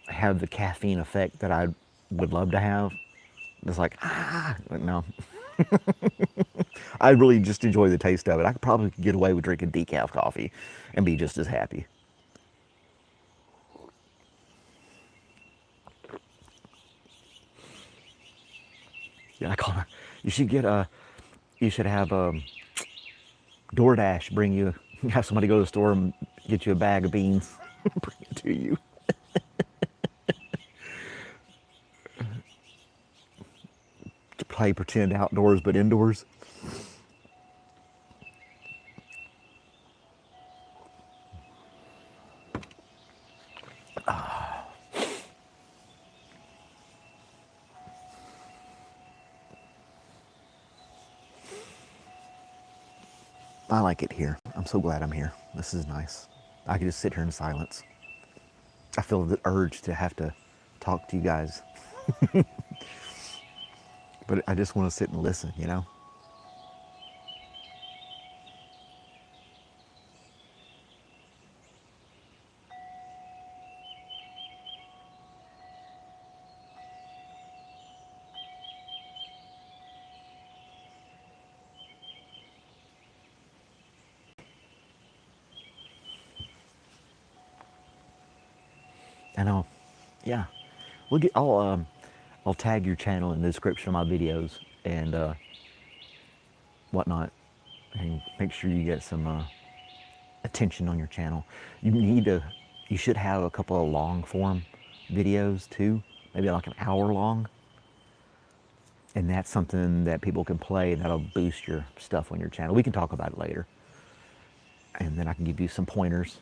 have the caffeine effect that I would love to have. It's like, but no. I really just enjoy the taste of it. I could probably get away with drinking decaf coffee and be just as happy. Yeah, I call it. You should have DoorDash bring you, have somebody go to the store and get you a bag of beans, bring it to you. To play pretend outdoors but indoors. I like it here. I'm so glad I'm here. This is nice. I can just sit here in silence. I feel the urge to have to talk to you guys. But I just want to sit and listen, you know? I know. Yeah. I'll tag your channel in the description of my videos and whatnot, and make sure you get some attention on your channel. You should have a couple of long form videos too, maybe like an hour long. And that's something that people can play, and that'll boost your stuff on your channel. We can talk about it later. And then I can give you some pointers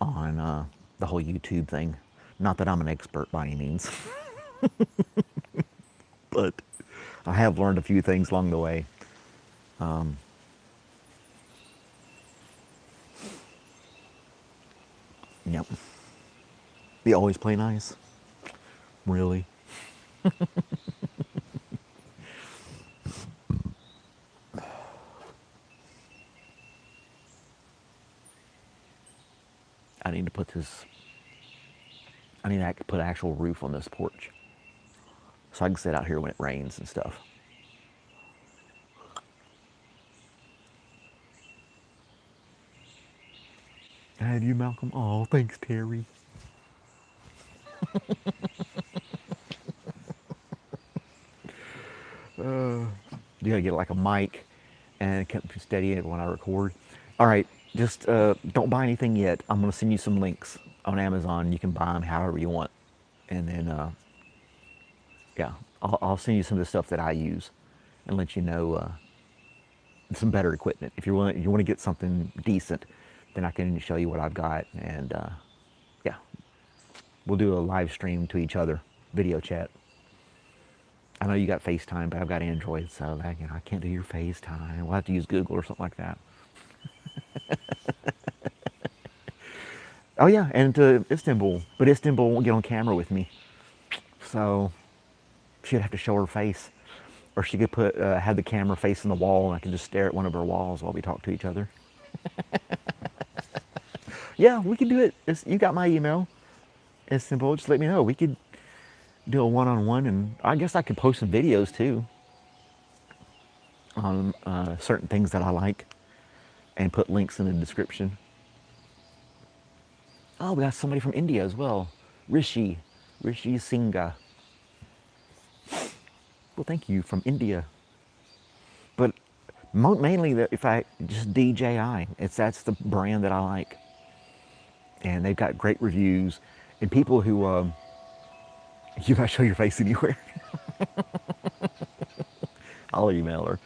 on the whole YouTube thing. Not that I'm an expert by any means, but I have learned a few things along the way. Yep. They always play nice. Really? I need to put this, I need to put an actual roof on this porch so I can sit out here when it rains and stuff. Have you, Malcolm? Oh, thanks, Terry. You gotta get like a mic and keep steady it when I record. All right, just don't buy anything yet. I'm gonna send you some links on Amazon. You can buy them however you want, and then yeah, I'll send you some of the stuff that I use and let you know some better equipment. If you want to get something decent, then I can show you what I've got, and yeah, we'll do a live stream to each other video chat. I know you got FaceTime, but I've got Android, so I can't do your FaceTime. We'll have to use Google or something like that. Oh yeah, and to Istanbul, but Istanbul won't get on camera with me, so she'd have to show her face, or she could put have the camera facing the wall, and I could just stare at one of her walls while we talk to each other. Yeah, we could do it. You got my email. Istanbul, just let me know. We could do a one-on-one, and I guess I could post some videos too on certain things that I like, and put links in the description. Oh, we got somebody from India as well. Rishi Singha. Well, thank you, from India. But mainly, if I just DJI, that's the brand that I like, and they've got great reviews, and people who you gotta show your face anywhere. I'll email her.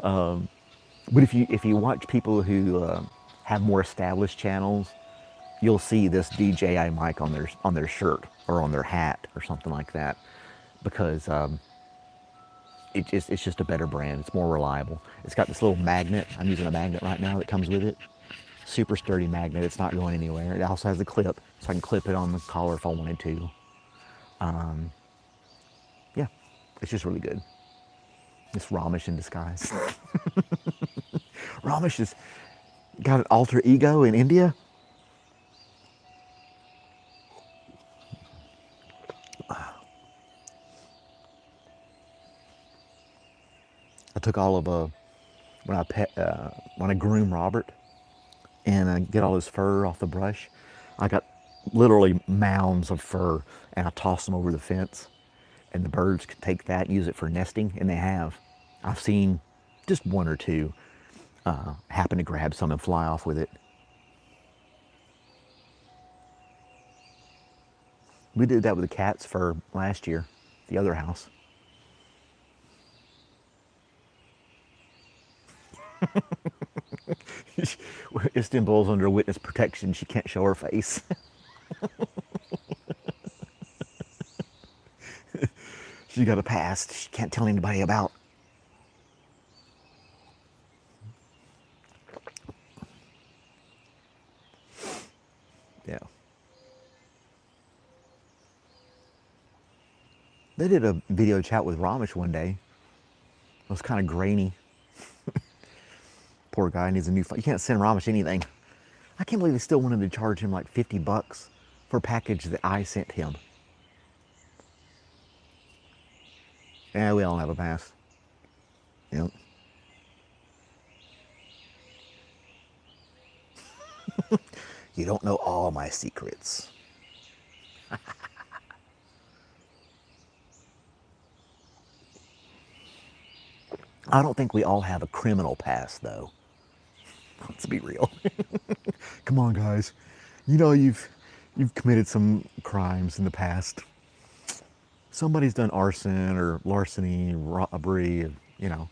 But if you watch people who have more established channels, you'll see this DJI mic on their shirt or on their hat or something like that, because it's just a better brand. It's more reliable. It's got this little magnet. I'm using a magnet right now that comes with it. Super sturdy magnet. It's not going anywhere. It also has a clip, so I can clip it on the collar if I wanted to. Yeah, it's just really good. It's Ramesh in disguise. Ramesh has got an alter ego in India. I took all of when I groom Robert and I get all his fur off the brush, I got literally mounds of fur, and I toss them over the fence, and the birds could take that and use it for nesting, and they have. I've seen just one or two happen to grab some and fly off with it. We did that with the cat's fur last year, the other house. Istanbul's under witness protection. She can't show her face. She got a past she can't tell anybody about. Yeah. They did a video chat with Ramesh one day. It was kind of grainy. Poor guy needs a new phone. You can't send Ramesh anything. I can't believe they still wanted to charge him like $50 for a package that I sent him. Yeah, we all have a past. Yep. You don't know all my secrets. I don't think we all have a criminal past, though. Let's be real. Come on, guys. You know you've committed some crimes in the past. Somebody's done arson or larceny, robbery, or,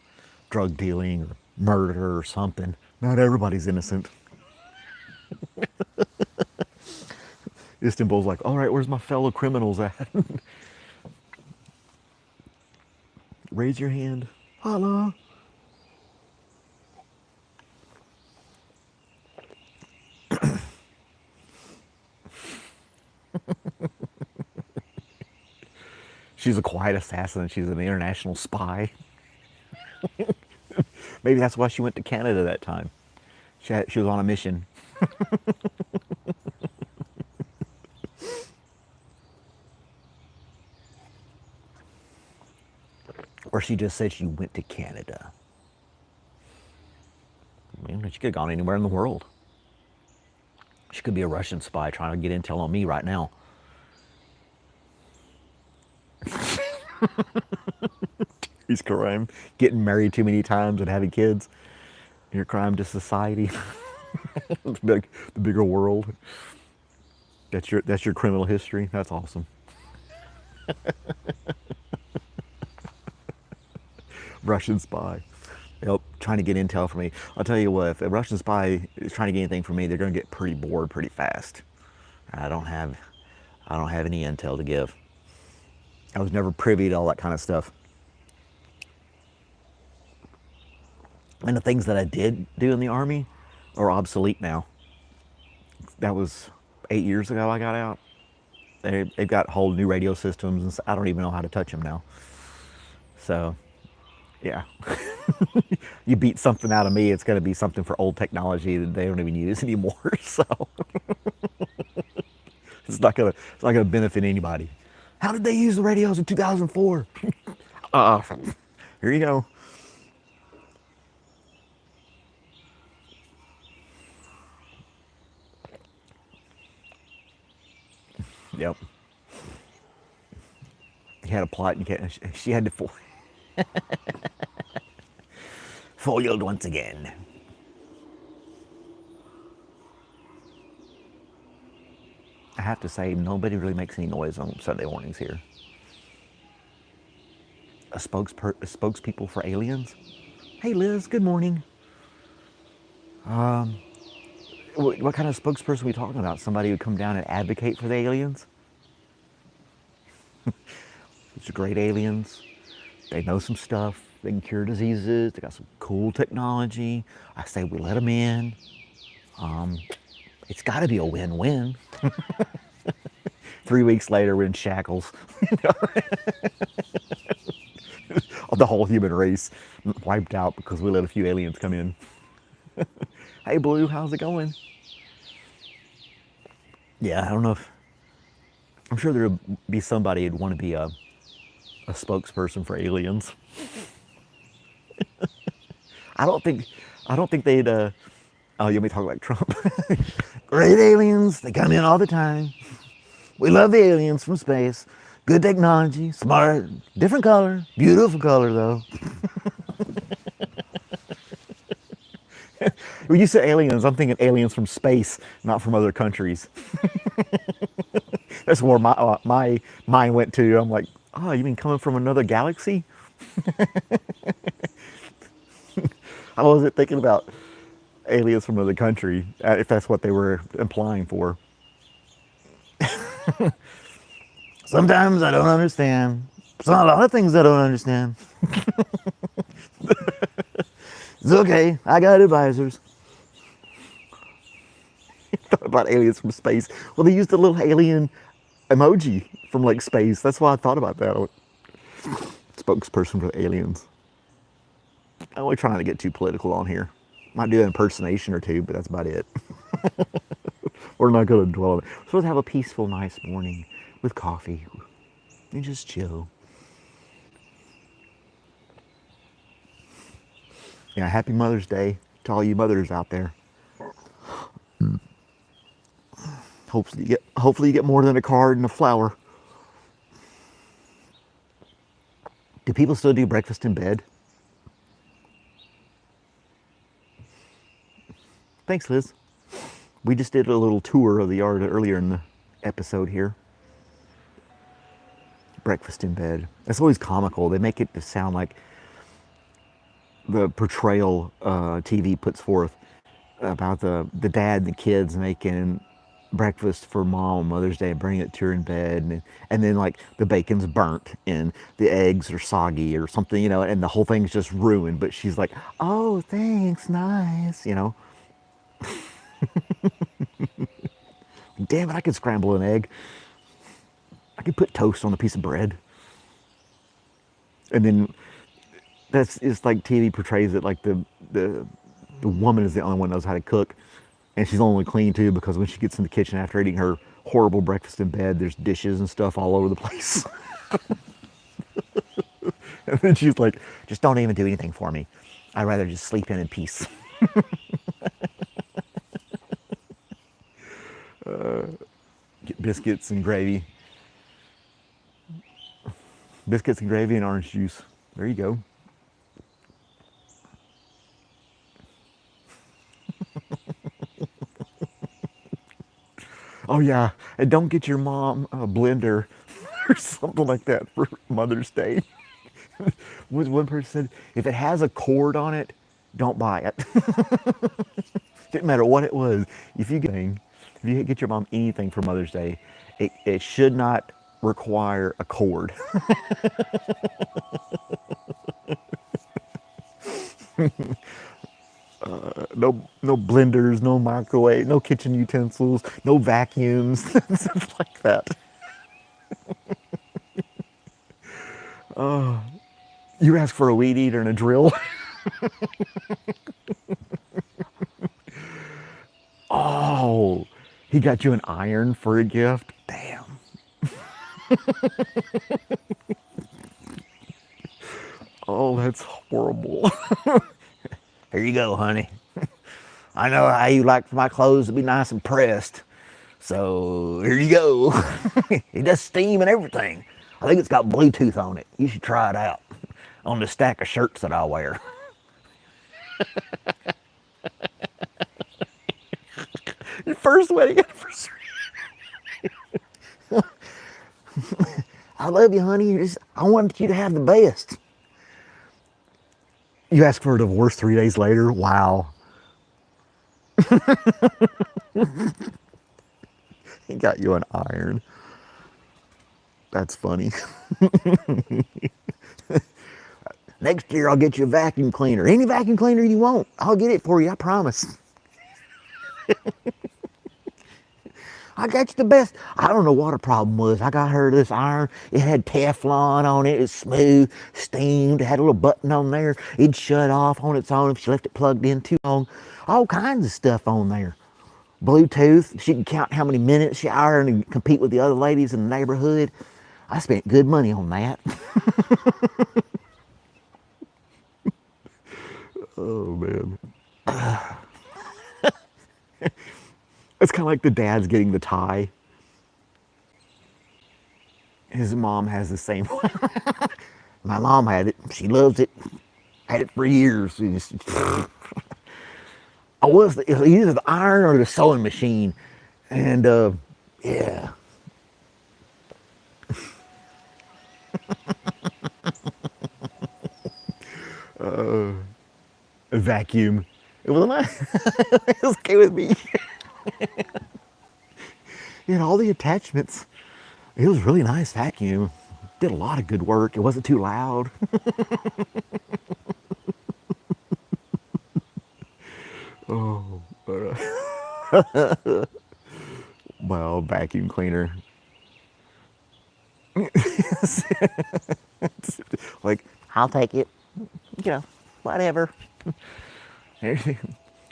drug dealing or murder or something. Not everybody's innocent. Istanbul's like, all right, where's my fellow criminals at? Raise your hand. Holla. She's a quiet assassin and she's an international spy. Maybe that's why she went to Canada that time. She was on a mission. Or she just said she went to Canada. I mean, she could have gone anywhere in the world. She could be a Russian spy trying to get intel on me right now. He's crime. Getting married too many times and having kids. Your crime to society. The bigger world. That's your criminal history. That's awesome. Russian spy. Yep, trying to get intel from me. I'll tell you what, if a Russian spy is trying to get anything from me, they're going to get pretty bored pretty fast. I don't have any intel to give. I was never privy to all that kind of stuff. And the things that I did do in the Army are obsolete now. That was 8 years ago I got out. They've got whole new radio systems, and I don't even know how to touch them now. So, yeah. You beat something out of me, it's going to be something for old technology that they don't even use anymore. So, it's not gonna benefit anybody. How did they use the radios in 2004? Here you go. Yep. He had a plot, and she had to foiled once again. I have to say, nobody really makes any noise on Sunday mornings here. A spokespeople for aliens. Hey Liz, good morning. What kind of spokesperson are we talking about? Somebody who come down and advocate for the aliens? These are great aliens. They know some stuff. They can cure diseases. They got some cool technology. I say we let them in. It's got to be a win-win. 3 weeks later, we're in shackles. The whole human race wiped out because we let a few aliens come in. Hey, Blue, how's it going? Yeah, I don't know if... I'm sure there would be somebody who'd want to be a spokesperson for aliens. I don't think they'd... oh, you want me to talk like Trump? Great aliens, they come in all the time. We love the aliens from space. Good technology, smart, different color, beautiful color though. When you say aliens, I'm thinking aliens from space, not from other countries. That's where my mind went to. I'm like, oh, you mean coming from another galaxy? I wasn't thinking about aliens from another country, if that's what they were implying for. Sometimes I don't understand. There's a lot of things I don't understand. It's okay, I got advisors. Thought about aliens from space. Well, they used a little alien emoji from like space. That's why I thought about that. Spokesperson for aliens. I'm only trying to get too political on here. Might do an impersonation or two, but that's about it. We're not going to dwell on it. We're supposed to have a peaceful, nice morning with coffee and just chill. Yeah, happy Mother's Day to all you mothers out there. Hopefully you get more than a card and a flower. Do people still do breakfast in bed? Thanks, Liz. We just did a little tour of the yard earlier in the episode here. Breakfast in bed. That's always comical. They make it to sound like the portrayal TV puts forth about the dad and the kids making breakfast for mom on Mother's Day and bringing it to her in bed, and then like the bacon's burnt and the eggs are soggy or something, you know, and the whole thing's just ruined, but she's like, oh, thanks, nice, you know. Damn it, I could scramble an egg. I could put toast on a piece of bread. And then it's like TV portrays it like the woman is the only one that knows how to cook. And she's only clean too because when she gets in the kitchen after eating her horrible breakfast in bed, there's dishes and stuff all over the place. And then she's like, just don't even do anything for me. I'd rather just sleep in peace. Get biscuits and gravy. Biscuits and gravy and orange juice. There you go. Oh yeah, and don't get your mom a blender or something like that for Mother's Day. One person said, if it has a cord on it, don't buy it. Didn't matter what it was. If you get your mom anything for Mother's Day, it should not require a cord. No blenders, no microwave, no kitchen utensils, no vacuums, stuff like that. You ask for a weed eater and a drill. Oh, he got you an iron for a gift? Damn. Oh, that's horrible. Here you go, honey. I know how you like for my clothes to be nice and pressed. So here you go. It does steam and everything. I think it's got Bluetooth on it. You should try it out on the stack of shirts that I wear. Your first wedding anniversary. I love you, honey. I wanted you to have the best. You asked for a divorce 3 days later? Wow. He got you an iron. That's funny. Next year I'll get you a vacuum cleaner. Any vacuum cleaner you want, I'll get it for you, I promise. I got you the best. I don't know what the problem was. I got her this iron. It had Teflon on it. It was smooth, steamed. It had a little button on there. It'd shut off on its own if she left it plugged in too long. All kinds of stuff on there. Bluetooth. She can count how many minutes she ironed and compete with the other ladies in the neighborhood. I spent good money on that. Oh, man. It's kind of like the dad's getting the tie. His mom has the same one. My mom had it. She loves it. Had it for years. It was either the iron or the sewing machine. And, yeah. A vacuum. It was nice. It was okay with me. You had all the attachments. It was a really nice vacuum. Did a lot of good work. It wasn't too loud. Oh, well, vacuum cleaner. Like, I'll take it. You know, whatever.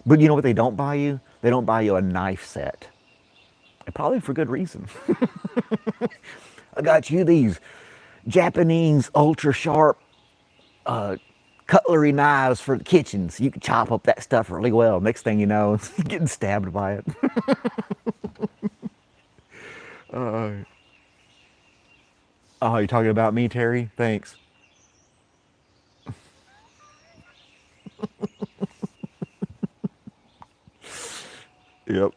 But you know what they don't buy you? They don't buy you a knife set. And probably for good reason. I got you these Japanese ultra sharp cutlery knives for the kitchen, so you can chop up that stuff really well. Next thing you know, getting stabbed by it. Oh, you're talking about me, Terry? Thanks. Yep.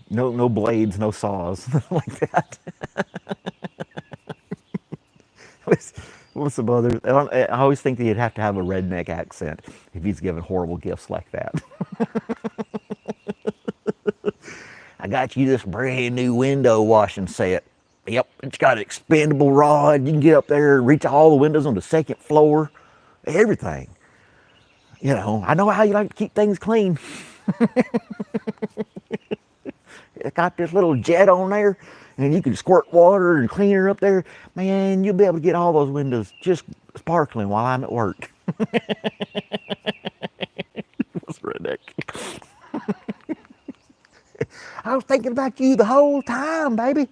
No blades, no saws, like that. What's some other? I always think that you'd have to have a redneck accent if he's giving horrible gifts like that. I got you this brand new window washing set. Yep, it's got an expandable rod. You can get up there and reach all the windows on the second floor. Everything. You know, I know how you like to keep things clean. It's got this little jet on there, and you can squirt water and cleaner up there. Man, you'll be able to get all those windows just sparkling while I'm at work. What's redneck? I was thinking about you the whole time, baby.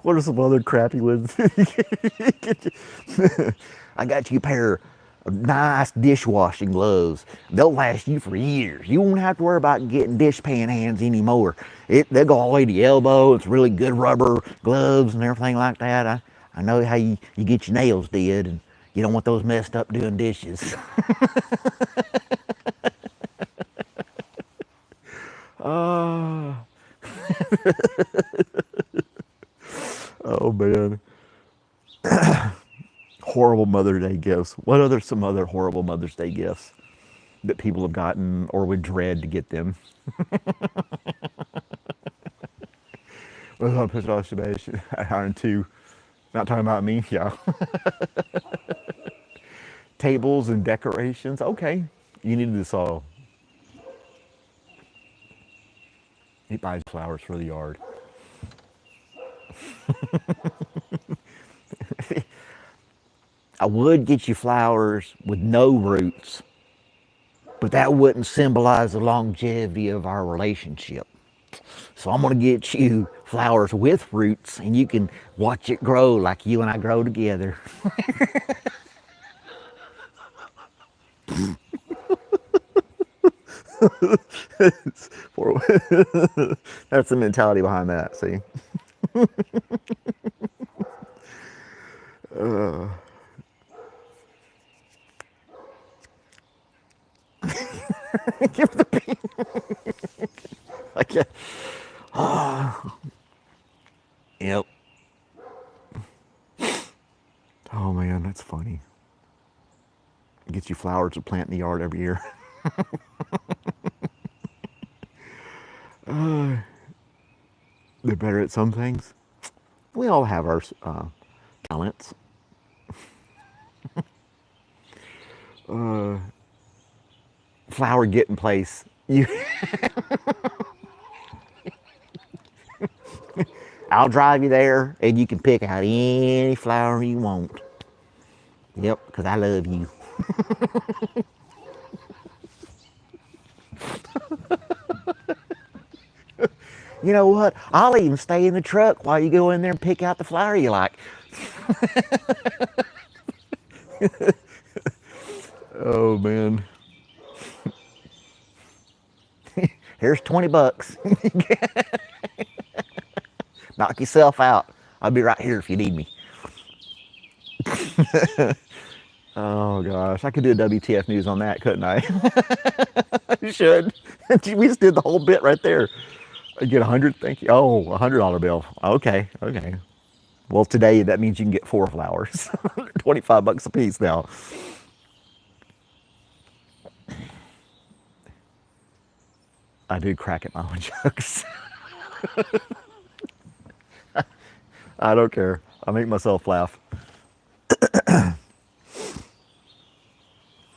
What are some other crappy ones? I got you a pair of nice dishwashing gloves. They'll last you for years. You won't have to worry about getting dishpan hands anymore. They'll go all the way to the elbow. It's really good rubber gloves and everything like that. I know how you get your nails did, and you don't want those messed up doing dishes. Oh. Oh, man. Horrible Mother's Day gifts. What other some other horrible Mother's Day gifts? that people have gotten or would dread to get them. What's on push observation? Iron two. Not talking about me, yeah. Tables and decorations. Okay. You need this all. He buys flowers for the yard. I would get you flowers with no roots, but that wouldn't symbolize the longevity of our relationship. So I'm gonna get you flowers with roots and you can watch it grow like you and I grow together. That's the mentality behind that, see? Give the pink. Like, yep. Oh man, that's funny. Get you flowers to plant in the yard every year. They're better at some things. We all have our talents. Flower getting place. You, I'll drive you there, and you can pick out any flower you want. Yep, because I love you. You know what? I'll even stay in the truck while you go in there and pick out the flower you like. Oh man. Here's 20 bucks. Knock yourself out. I'll be right here if you need me. Oh gosh, I could do a WTF news on that, couldn't I? You should. We just did the whole bit right there. I get 100, thank you. Oh, $100 bill. Okay, okay. Well, today that means you can get 4 flowers. 25 bucks a piece now. I do crack at my own jokes. I don't care. I make myself laugh.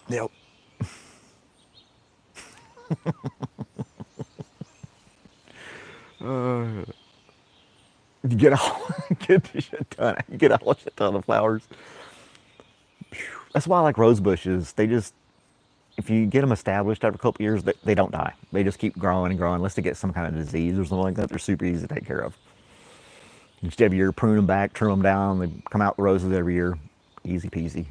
Yep. You get all get the shit done. You get a whole shit ton of flowers. That's why I like rose bushes. They just, if you get them established after a couple years, they don't die. They just keep growing and growing unless they get some kind of disease or something like that. They're super easy to take care of. Just every year, prune them back, trim them down. They come out the roses every year. Easy peasy.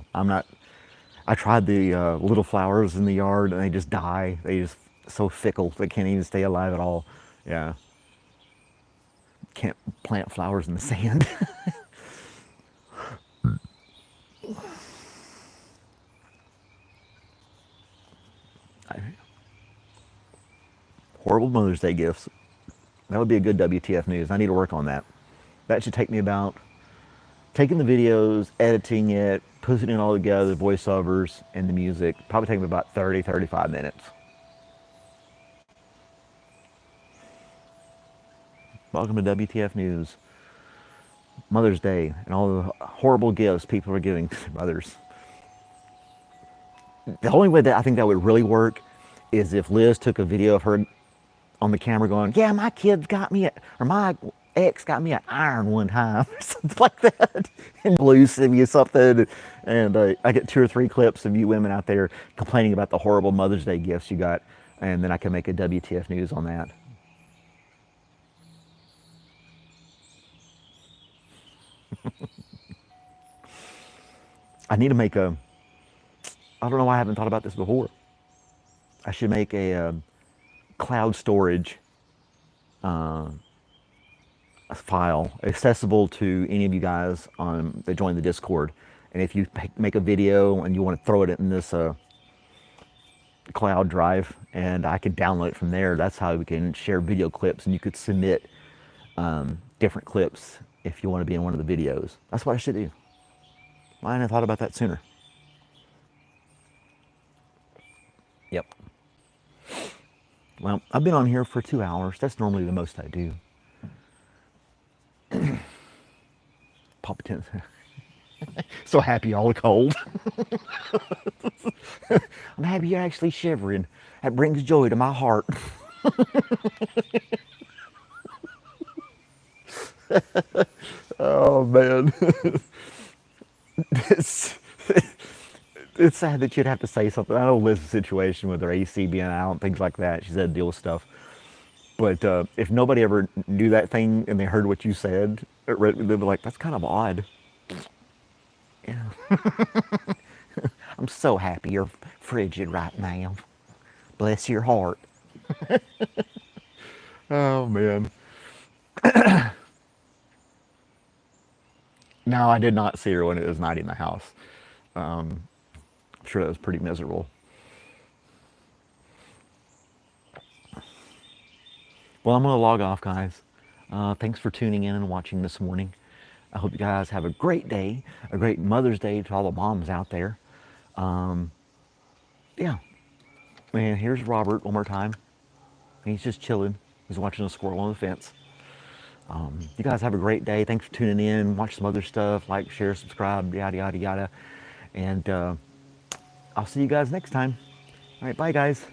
I tried the little flowers in the yard and they just die. They just so fickle. They can't even stay alive at all. Yeah. Can't plant flowers in the sand. Horrible Mother's Day gifts. That would be a good WTF news. I need to work on that. That should take me about taking the videos, editing it, putting it all together, the voiceovers and the music. Probably take me about 30, 35 minutes. Welcome to WTF News. Mother's Day and all the horrible gifts people are giving mothers. The only way that I think that would really work is if Liz took a video of her on the camera going, yeah, my kids got me, or my ex got me an iron one time, or something like that. And Blue send you something. And I get 2 or 3 clips of you women out there complaining about the horrible Mother's Day gifts you got. And then I can make a WTF News on that. I need to make a, I don't know why I haven't thought about this before. I should make a cloud storage file accessible to any of you guys that join the Discord. And if you make a video and you want to throw it in this cloud drive, and I can download it from there, that's how we can share video clips, and you could submit different clips if you want to be in one of the videos. That's what I should do. Why hadn't I thought about that sooner? Yep. Well, I've been on here for 2 hours. That's normally the most I do. Papa Tin. So happy y'all are cold. I'm happy you're actually shivering. That brings joy to my heart. Oh man. it's, it's sad that you'd have to say something. I know Liz's situation with her AC being out and things like that. She's had to deal with stuff. But if nobody ever knew that thing and they heard what you said, they'd be like, that's kind of odd. Yeah. I'm so happy you're frigid right now. Bless your heart. Oh, man. No, I did not see her when it was night in the house. I'm sure that was pretty miserable. Well, I'm going to log off, guys. Thanks for tuning in and watching this morning. I hope you guys have a great day, a great Mother's Day to all the moms out there. Yeah. And here's Robert one more time. He's just chilling. He's watching a squirrel on the fence. You guys have a great day. Thanks for tuning in. Watch some other stuff. Like, share, subscribe, yada, yada, yada. And I'll see you guys next time. All right, bye, guys.